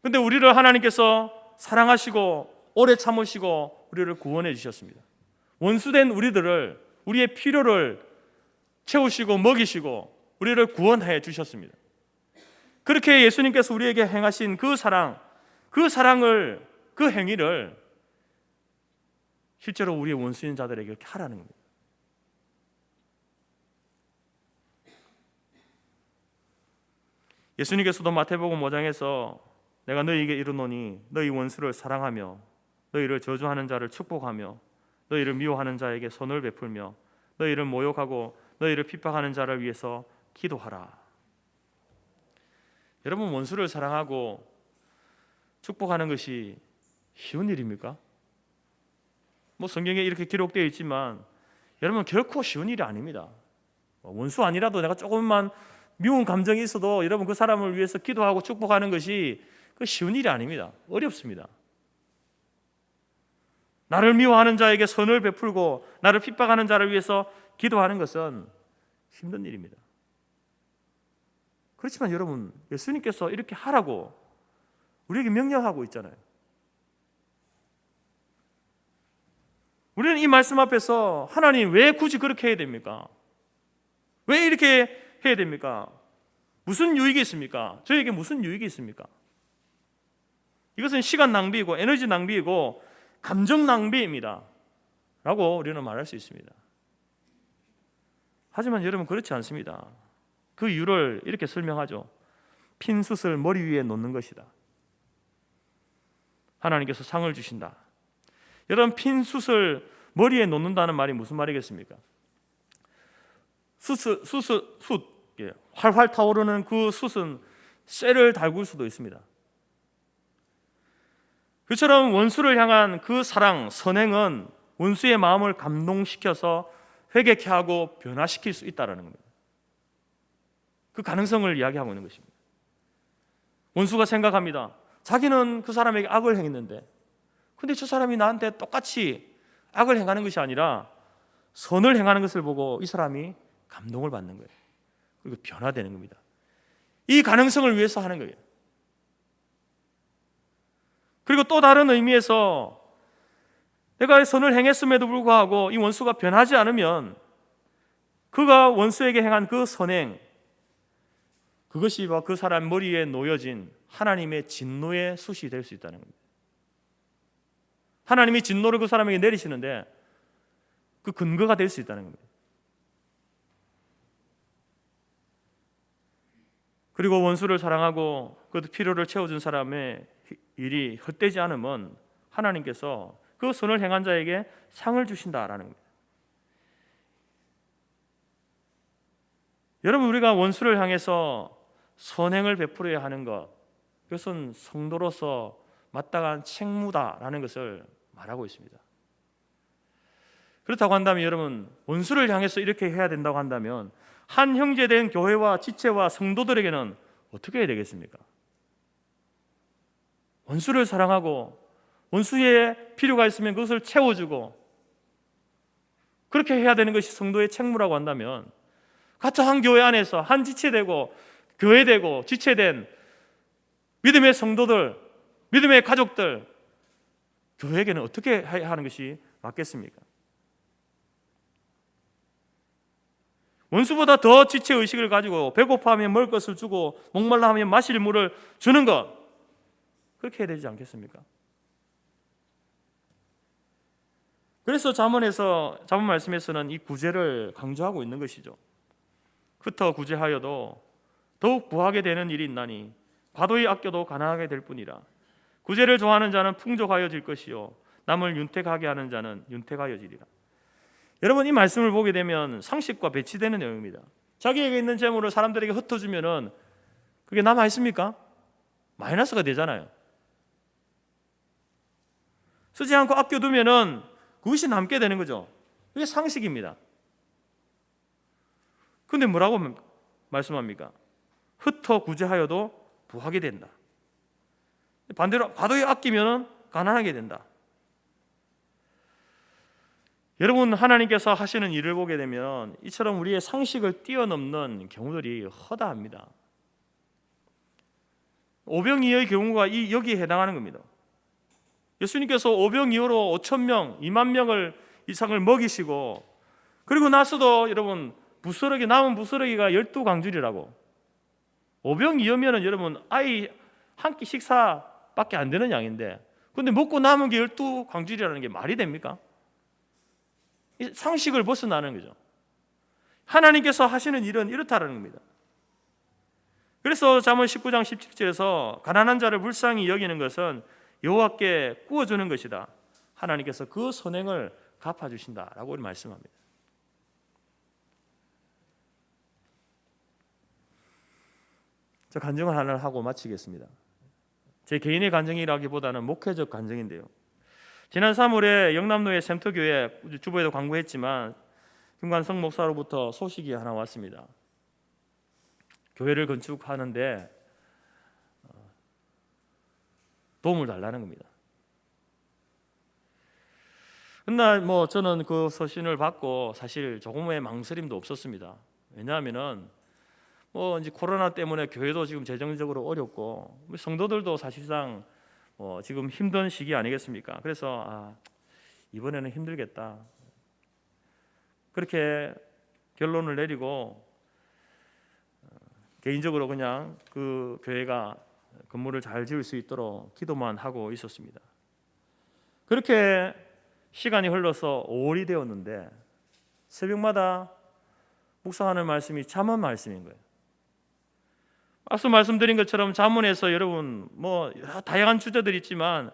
그런데 우리를 하나님께서 사랑하시고 오래 참으시고 우리를 구원해 주셨습니다. 원수된 우리들을, 우리의 필요를 채우시고 먹이시고 우리를 구원해 주셨습니다. 그렇게 예수님께서 우리에게 행하신 그 사랑을, 그 행위를 실제로 우리의 원수인 자들에게 이렇게 하라는 겁니다. 예수님께서도 마태복음 5장에서 내가 너희에게 이르노니 너희 원수를 사랑하며 너희를 저주하는 자를 축복하며 너희를 미워하는 자에게 선을 베풀며 너희를 모욕하고 너희를 핍박하는 자를 위해서 기도하라. 여러분, 원수를 사랑하고 축복하는 것이 쉬운 일입니까? 뭐 성경에 이렇게 기록되어 있지만 여러분 결코 쉬운 일이 아닙니다. 원수 아니라도 내가 조금만 미운 감정이 있어도 여러분 그 사람을 위해서 기도하고 축복하는 것이 그 쉬운 일이 아닙니다. 어렵습니다. 나를 미워하는 자에게 선을 베풀고 나를 핍박하는 자를 위해서 기도하는 것은 힘든 일입니다. 그렇지만 여러분 예수님께서 이렇게 하라고 우리에게 명령하고 있잖아요. 우리는 이 말씀 앞에서 하나님 왜 굳이 그렇게 해야 됩니까? 왜 이렇게 해야 됩니까? 무슨 유익이 있습니까? 저에게 무슨 유익이 있습니까? 이것은 시간 낭비이고 에너지 낭비이고 감정 낭비입니다 라고 우리는 말할 수 있습니다. 하지만 여러분 그렇지 않습니다. 그 이유를 이렇게 설명하죠. 핀 숯을 머리 위에 놓는 것이다. 하나님께서 상을 주신다. 여러분 핀 숯을 머리에 놓는다는 말이 무슨 말이겠습니까? 숯, 활활 타오르는 그 숯은 쇠를 달굴 수도 있습니다. 그처럼 원수를 향한 그 사랑, 선행은 원수의 마음을 감동시켜서 회개케 하고 변화시킬 수 있다는 겁니다. 그 가능성을 이야기하고 있는 것입니다. 원수가 생각합니다. 자기는 그 사람에게 악을 행했는데 근데 저 사람이 나한테 똑같이 악을 행하는 것이 아니라 선을 행하는 것을 보고 이 사람이 감동을 받는 거예요. 그리고 변화되는 겁니다. 이 가능성을 위해서 하는 거예요. 그리고 또 다른 의미에서 내가 선을 행했음에도 불구하고 이 원수가 변하지 않으면 그가 원수에게 행한 그 선행, 그것이 그 사람 머리에 놓여진 하나님의 진노의 숯이 될 수 있다는 겁니다. 하나님이 진노를 그 사람에게 내리시는데 그 근거가 될 수 있다는 겁니다. 그리고 원수를 사랑하고 그 필요를 채워준 사람의 일이 헛되지 않으면 하나님께서 그 선을 행한 자에게 상을 주신다라는 겁니다. 여러분 우리가 원수를 향해서 선행을 베풀어야 하는 것, 그것은 성도로서 마땅한 책무다라는 것을 말하고 있습니다. 그렇다고 한다면 여러분 원수를 향해서 이렇게 해야 된다고 한다면 한 형제된 교회와 지체와 성도들에게는 어떻게 해야 되겠습니까? 원수를 사랑하고 원수의 필요가 있으면 그것을 채워주고 그렇게 해야 되는 것이 성도의 책무라고 한다면 같은 한 교회 안에서 한 지체되고 교회되고 지체된 믿음의 성도들, 믿음의 가족들, 교회에게는 어떻게 해야 하는 것이 맞겠습니까? 원수보다 더 지체의식을 가지고 배고파하면 먹을 것을 주고 목말라 하면 마실 물을 주는 것, 그렇게 해야 되지 않겠습니까? 그래서 잠언 말씀에서는 이 구제를 강조하고 있는 것이죠. 흩어 구제하여도 더욱 부하게 되는 일이 있나니 과도히 아껴도 가난하게 될 뿐이라. 구제를 좋아하는 자는 풍족하여질 것이요 남을 윤택하게 하는 자는 윤택하여지리라. 여러분 이 말씀을 보게 되면 상식과 배치되는 내용입니다. 자기에게 있는 재물을 사람들에게 흩어주면은 그게 남아 있습니까? 마이너스가 되잖아요. 쓰지 않고 아껴두면은 그것이 남게 되는 거죠. 이게 상식입니다. 그런데 뭐라고 말씀합니까? 흩어 구제하여도 부하게 된다. 반대로 과도히 아끼면 가난하게 된다. 여러분 하나님께서 하시는 일을 보게 되면 이처럼 우리의 상식을 뛰어넘는 경우들이 허다합니다. 오병이어의 경우가 여기에 해당하는 겁니다. 예수님께서 오병이어로 5,000명, 2만 명을 이상을 먹이시고 그리고 나서도 여러분 남은 부스러기가 12강줄이라고. 오병이어면은 여러분 아이 한 끼 식사밖에 안 되는 양인데 근데 먹고 남은 게 12강줄이라는 게 말이 됩니까? 상식을 벗어나는 거죠. 하나님께서 하시는 일은 이렇다는 겁니다. 그래서 잠언 19장 17절에서 가난한 자를 불쌍히 여기는 것은 여호와께 구워주는 것이다. 하나님께서 그 선행을 갚아주신다라고 말씀합니다. 저 간증을 하나 하고 마치겠습니다. 제 개인의 간증이라기보다는 목회적 간증인데요. 지난 3월에 영남로의 샘터교회 주보에도 광고했지만 김관성 목사로부터 소식이 하나 왔습니다. 교회를 건축하는데 도움을 달라는 겁니다. 그날 저는 그 서신을 받고 사실 조금의 망설임도 없었습니다. 왜냐하면은 이제 코로나 때문에 교회도 지금 재정적으로 어렵고 성도들도 사실상 지금 힘든 시기 아니겠습니까? 그래서 이번에는 힘들겠다. 그렇게 결론을 내리고 개인적으로 그냥 그 교회가 건물을 잘 지을 수 있도록 기도만 하고 있었습니다. 그렇게 시간이 흘러서 5월이 되었는데 새벽마다 묵상하는 말씀이 잠언 말씀인 거예요. 앞서 말씀드린 것처럼 잠언에서 여러분 여러 다양한 주제들이 있지만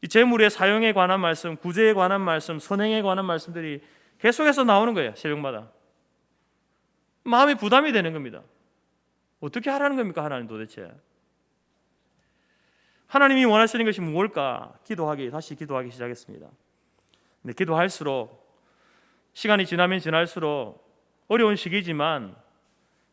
이 재물의 사용에 관한 말씀, 구제에 관한 말씀, 선행에 관한 말씀들이 계속해서 나오는 거예요. 새벽마다 마음이 부담이 되는 겁니다. 어떻게 하라는 겁니까? 하나님 도대체 하나님이 원하시는 것이 무엇일까? 다시 기도하기 시작했습니다. 근데 기도할수록 시간이 지나면 지날수록 어려운 시기지만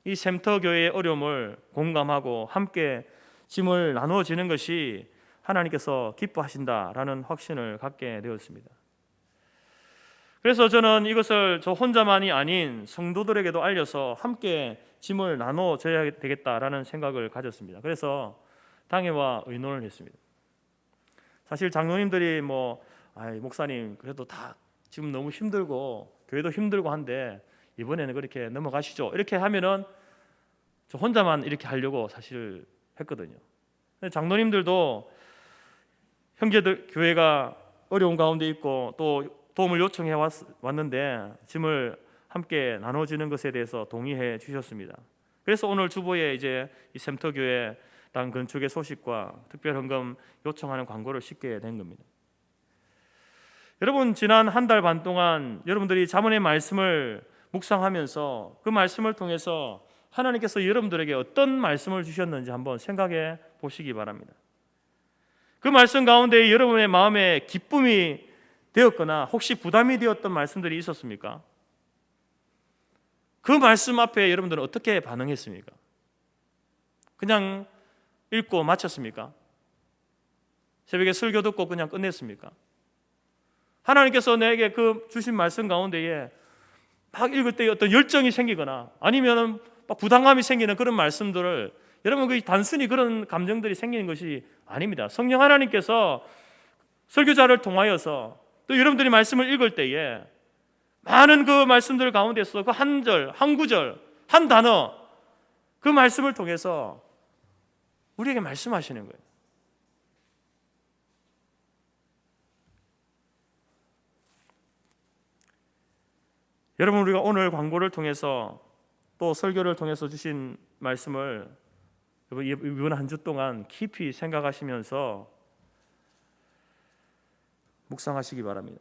이 샘터교회의 어려움을 공감하고 함께 짐을 나누어지는 것이 하나님께서 기뻐하신다라는 확신을 갖게 되었습니다. 그래서 저는 이것을 저 혼자만이 아닌 성도들에게도 알려서 함께 짐을 나눠줘야 되겠다라는 생각을 가졌습니다. 그래서 당회와 의논을 했습니다. 사실 장로님들이 목사님 그래도 다 지금 너무 힘들고 교회도 힘들고 한데 이번에는 그렇게 넘어가시죠. 이렇게 하면은 저 혼자만 이렇게 하려고 사실 했거든요. 장로님들도 형제들 교회가 어려운 가운데 있고 또 도움을 요청해 왔는데 짐을 함께 나눠주는 것에 대해서 동의해 주셨습니다. 그래서 오늘 주보에 이제 이 샘터교회 당 건축의 소식과 특별 헌금 요청하는 광고를 싣게 된 겁니다. 여러분 지난 한 달 반 동안 여러분들이 잠언의 말씀을 묵상하면서 그 말씀을 통해서 하나님께서 여러분들에게 어떤 말씀을 주셨는지 한번 생각해 보시기 바랍니다. 그 말씀 가운데 여러분의 마음에 기쁨이 되었거나 혹시 부담이 되었던 말씀들이 있었습니까? 그 말씀 앞에 여러분들은 어떻게 반응했습니까? 그냥 읽고 마쳤습니까? 새벽에 설교 듣고 그냥 끝냈습니까? 하나님께서 내게 그 주신 말씀 가운데에 막 읽을 때 어떤 열정이 생기거나 아니면 막 부담감이 생기는 그런 말씀들을 여러분 그 단순히 그런 감정들이 생기는 것이 아닙니다. 성령 하나님께서 설교자를 통하여서 또 여러분들이 말씀을 읽을 때에 많은 그 말씀들 가운데서 그 한 절, 한 구절, 한 단어 그 말씀을 통해서 우리에게 말씀하시는 거예요. 여러분 우리가 오늘 광고를 통해서 또 설교를 통해서 주신 말씀을 이번 한 주 동안 깊이 생각하시면서 묵상하시기 바랍니다.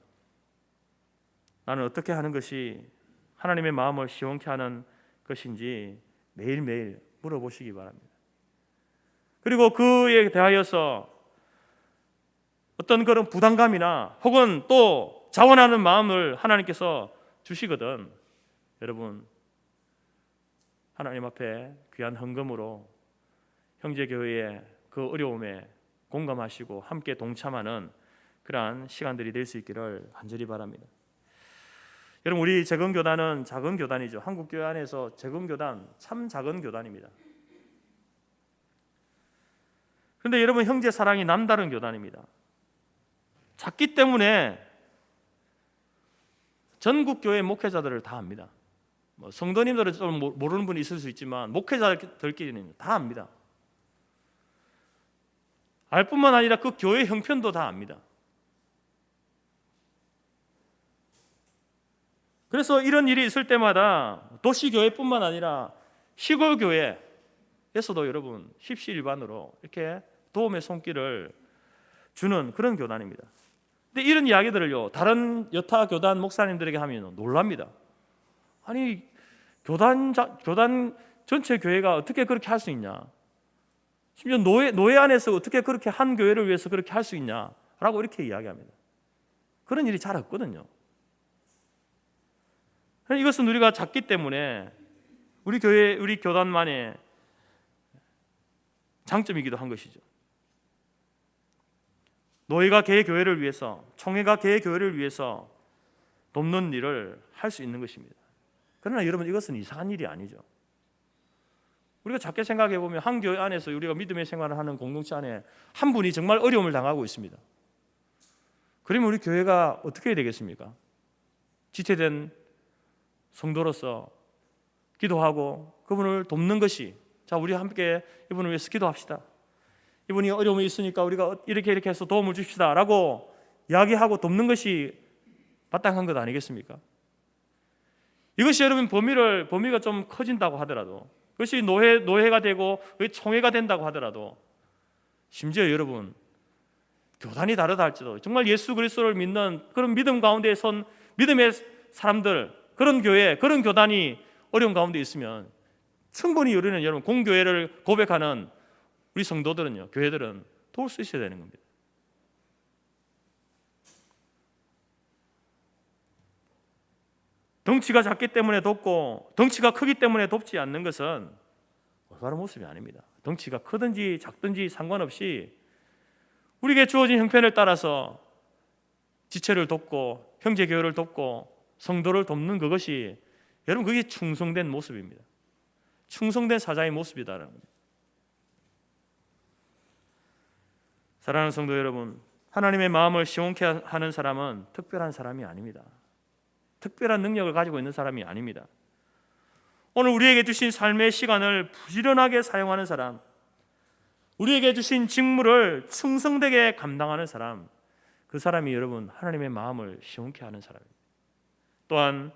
나는 어떻게 하는 것이 하나님의 마음을 시원케 하는 것인지 매일매일 물어보시기 바랍니다. 그리고 그에 대하여서 어떤 그런 부담감이나 혹은 또 자원하는 마음을 하나님께서 주시거든 여러분 하나님 앞에 귀한 헌금으로 형제교회의 그 어려움에 공감하시고 함께 동참하는 그러한 시간들이 될 수 있기를 간절히 바랍니다. 여러분 우리 재건교단은 작은 교단이죠. 한국교회 안에서 재건교단 참 작은 교단입니다. 그런데 여러분 형제 사랑이 남다른 교단입니다. 작기 때문에 전국 교회 목회자들을 다 압니다. 성도님들은 좀 모르는 분이 있을 수 있지만 목회자들끼리는 다 압니다. 알 뿐만 아니라 그 교회 형편도 다 압니다. 그래서 이런 일이 있을 때마다 도시교회뿐만 아니라 시골교회에서도 여러분 십시일반으로 이렇게 도움의 손길을 주는 그런 교단입니다. 근데 이런 이야기들을요 다른 여타 교단 목사님들에게 하면 놀랍니다. 아니 교단 전체 교회가 어떻게 그렇게 할 수 있냐? 심지어 노예 안에서 어떻게 그렇게 한 교회를 위해서 그렇게 할 수 있냐라고 이렇게 이야기합니다. 그런 일이 잘 없거든요. 이것은 우리가 작기 때문에 우리 교회, 우리 교단만의 장점이기도 한 것이죠. 노예가 개의 교회를 위해서, 총회가 개의 교회를 위해서 돕는 일을 할 수 있는 것입니다. 그러나 여러분, 이것은 이상한 일이 아니죠. 우리가 작게 생각해 보면 한 교회 안에서 우리가 믿음의 생활을 하는 공동체 안에 한 분이 정말 어려움을 당하고 있습니다. 그러면 우리 교회가 어떻게 해야 되겠습니까? 지체된 성도로서 기도하고 그분을 돕는 것이, 자, 우리 함께 이분을 위해서 기도합시다. 이분이 어려움이 있으니까 우리가 이렇게 해서 도움을 줍시다 라고 이야기하고 돕는 것이 마땅한 것 아니겠습니까? 이것이 여러분 범위가 좀 커진다고 하더라도, 그것이 노예가 되고 총회가 된다고 하더라도, 심지어 여러분 교단이 다르다 할지라도 정말 예수 그리스도를 믿는 그런 믿음 가운데 선 믿음의 사람들, 그런 교회, 그런 교단이 어려운 가운데 있으면 충분히 우리는 여러분 공교회를 고백하는 우리 성도들은요, 교회들은 도울 수 있어야 되는 겁니다. 덩치가 작기 때문에 돕고 덩치가 크기 때문에 돕지 않는 것은 올바른 모습이 아닙니다. 덩치가 크든지 작든지 상관없이 우리에게 주어진 형편을 따라서 지체를 돕고 형제교회를 돕고 성도를 돕는 그것이, 여러분, 그게 충성된 모습입니다. 충성된 사자의 모습이다라는 겁니다. 사랑하는 성도 여러분, 하나님의 마음을 시원케 하는 사람은 특별한 사람이 아닙니다. 특별한 능력을 가지고 있는 사람이 아닙니다. 오늘 우리에게 주신 삶의 시간을 부지런하게 사용하는 사람, 우리에게 주신 직무를 충성되게 감당하는 사람, 그 사람이 여러분 하나님의 마음을 시원케 하는 사람입니다. 또한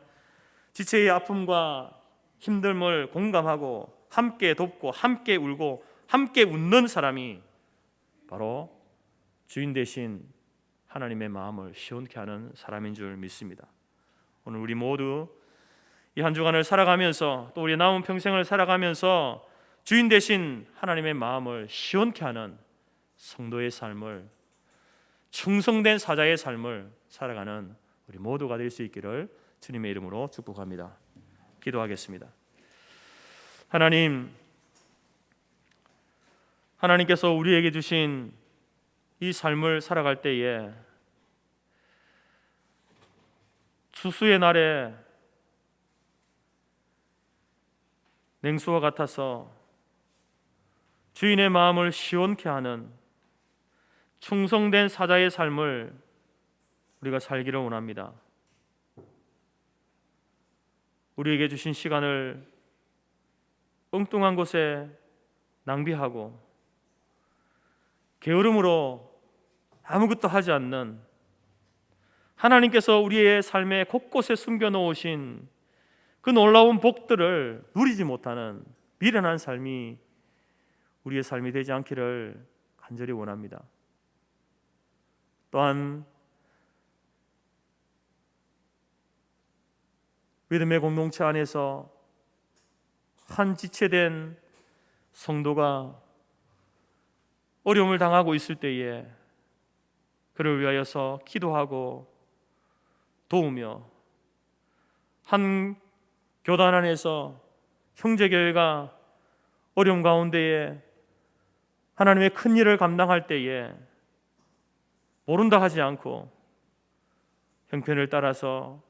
지체의 아픔과 힘듦을 공감하고 함께 돕고 함께 울고 함께 웃는 사람이 바로 주인 되신 하나님의 마음을 시원케 하는 사람인 줄 믿습니다. 오늘 우리 모두 이 한 주간을 살아가면서 또 우리 남은 평생을 살아가면서 주인 되신 하나님의 마음을 시원케 하는 성도의 삶을, 충성된 사자의 삶을 살아가는 우리 모두가 될 수 있기를 주님의 이름으로 축복합니다. 기도하겠습니다. 하나님께서 우리에게 주신 이 삶을 살아갈 때에 추수의 날에 냉수와 같아서 주인의 마음을 시원케 하는 충성된 사자의 삶을 우리가 살기를 원합니다. 우리에게 주신 시간을 엉뚱한 곳에 낭비하고 게으름으로 아무것도 하지 않는, 하나님께서 우리의 삶의 곳곳에 숨겨놓으신 그 놀라운 복들을 누리지 못하는 미련한 삶이 우리의 삶이 되지 않기를 간절히 원합니다. 또한 믿음의 공동체 안에서 한 지체된 성도가 어려움을 당하고 있을 때에 그를 위하여서 기도하고 도우며, 한 교단 안에서 형제교회가 어려움 가운데에 하나님의 큰 일을 감당할 때에 모른다 하지 않고 형편을 따라서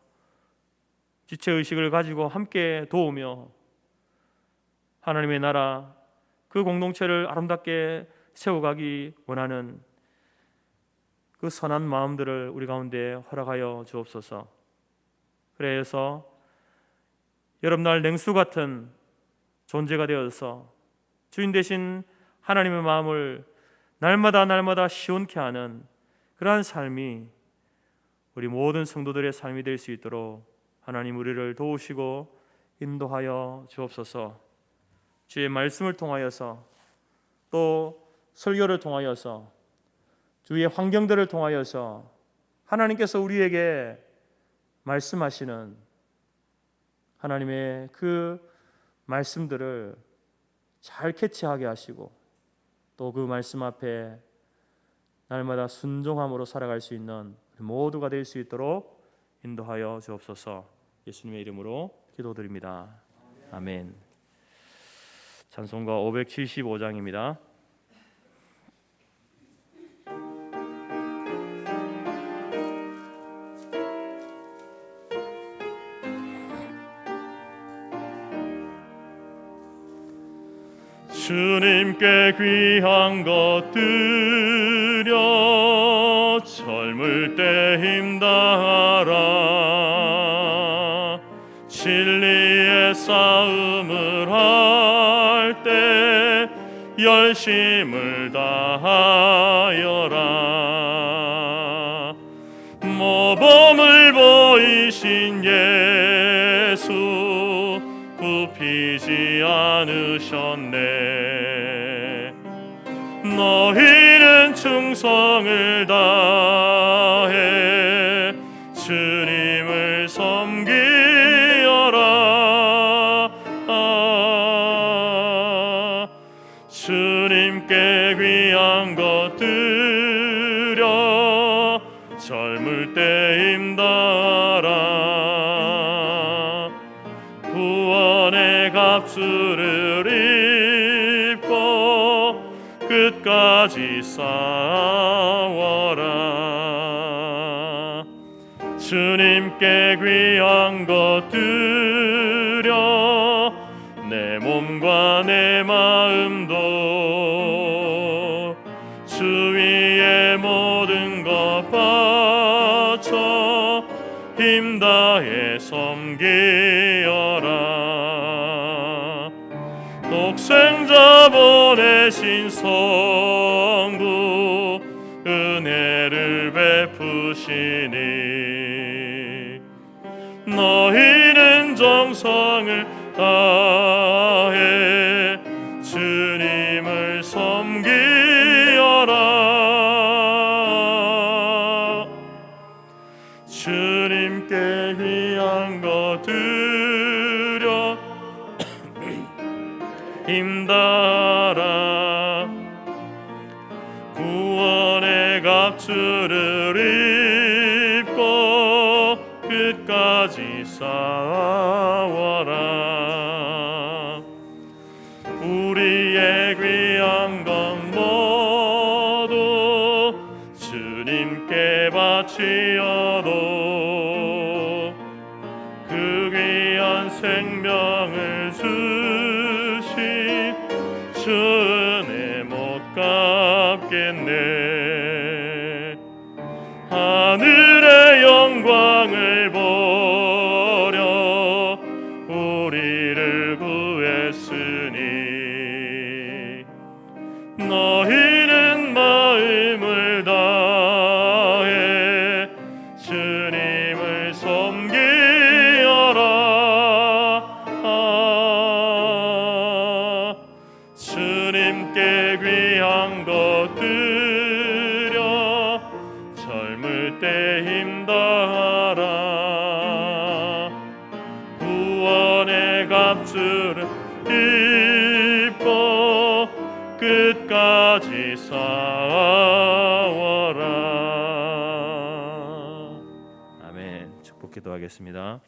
지체의식을 가지고 함께 도우며 하나님의 나라, 그 공동체를 아름답게 세워가기 원하는 그 선한 마음들을 우리 가운데 허락하여 주옵소서. 그래서 여름날 냉수 같은 존재가 되어서 주인 되신 하나님의 마음을 날마다 시원케 하는 그러한 삶이 우리 모든 성도들의 삶이 될 수 있도록 하나님 우리를 도우시고 인도하여 주옵소서. 주의 말씀을 통하여서 또 설교를 통하여서 주위의 환경들을 통하여서 하나님께서 우리에게 말씀하시는 하나님의 그 말씀들을 잘 캐치하게 하시고 또 그 말씀 앞에 날마다 순종함으로 살아갈 수 있는 모두가 될 수 있도록 인도하여 주옵소서. 예수님의 이름으로 기도드립니다. 아멘. 찬송가 575장입니다. 주님께 귀한 것 드려 젊을 때 힘다하라. 진리의 싸움을 할 때 열심을 다하여라. 모범을 보이신 예수 굽히지 않으셨네. 너희는 충성을 다해 주님을 섬기어라. 주님께 귀한 것 드려 젊을 때 힘다하라. 구원의 갑주를 입고 끝까지 싸워라. 주님께 귀한 것 드려 내 몸과 내 마음도 주 위에 모든 것 바쳐 힘다해 섬기어라. 독생자 보내신 성부 은혜를 베푸시니 너희는 정성을 다해 주님을 섬기어라. 주님께 귀한 것 드려 힘다하라. 구원의 갑주를 입고 끝까지 싸워라. 우리의 귀한 것 모두 주님께 바치어도 그 귀한 생명을 주신 주 은혜 못 갚겠네. 하늘의 영광을 보려 우리를 구했으니 너희는 마음을 다해 주님을 섬기어라. 주님께 귀한 것 드려 젊을 때 힘다하라. 구원의 갑주를 입고 끝까지 싸워라. 아멘. 축복 기도하겠습니다.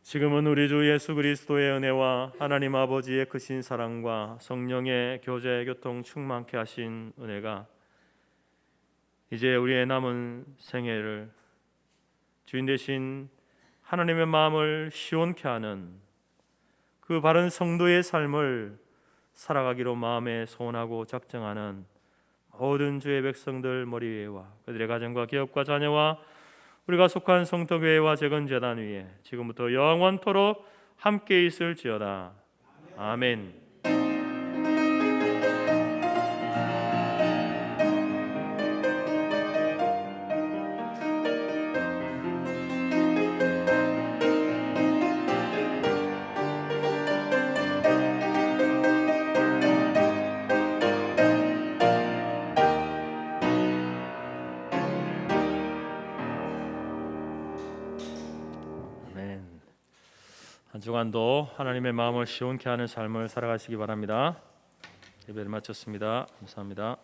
지금은 우리 주 예수 그리스도의 은혜와 하나님 아버지의 크신 사랑과 성령의 교제 교통 충만케 하신 은혜가 이제 우리의 남은 생애를 주인 되신 하나님의 마음을 시원케 하는 그 바른 성도의 삶을 살아가기로 마음에 소원하고 작정하는 모든 주의 백성들 머리 위에와 그들의 가정과 기업과 자녀와 우리가 속한 성도교회와 재건재단 위에 지금부터 영원토록 함께 있을지어다. 아멘. 한 주간도 하나님의 마음을 시원케 하는 삶을 살아가시기 바랍니다. 예배를 마쳤습니다. 감사합니다.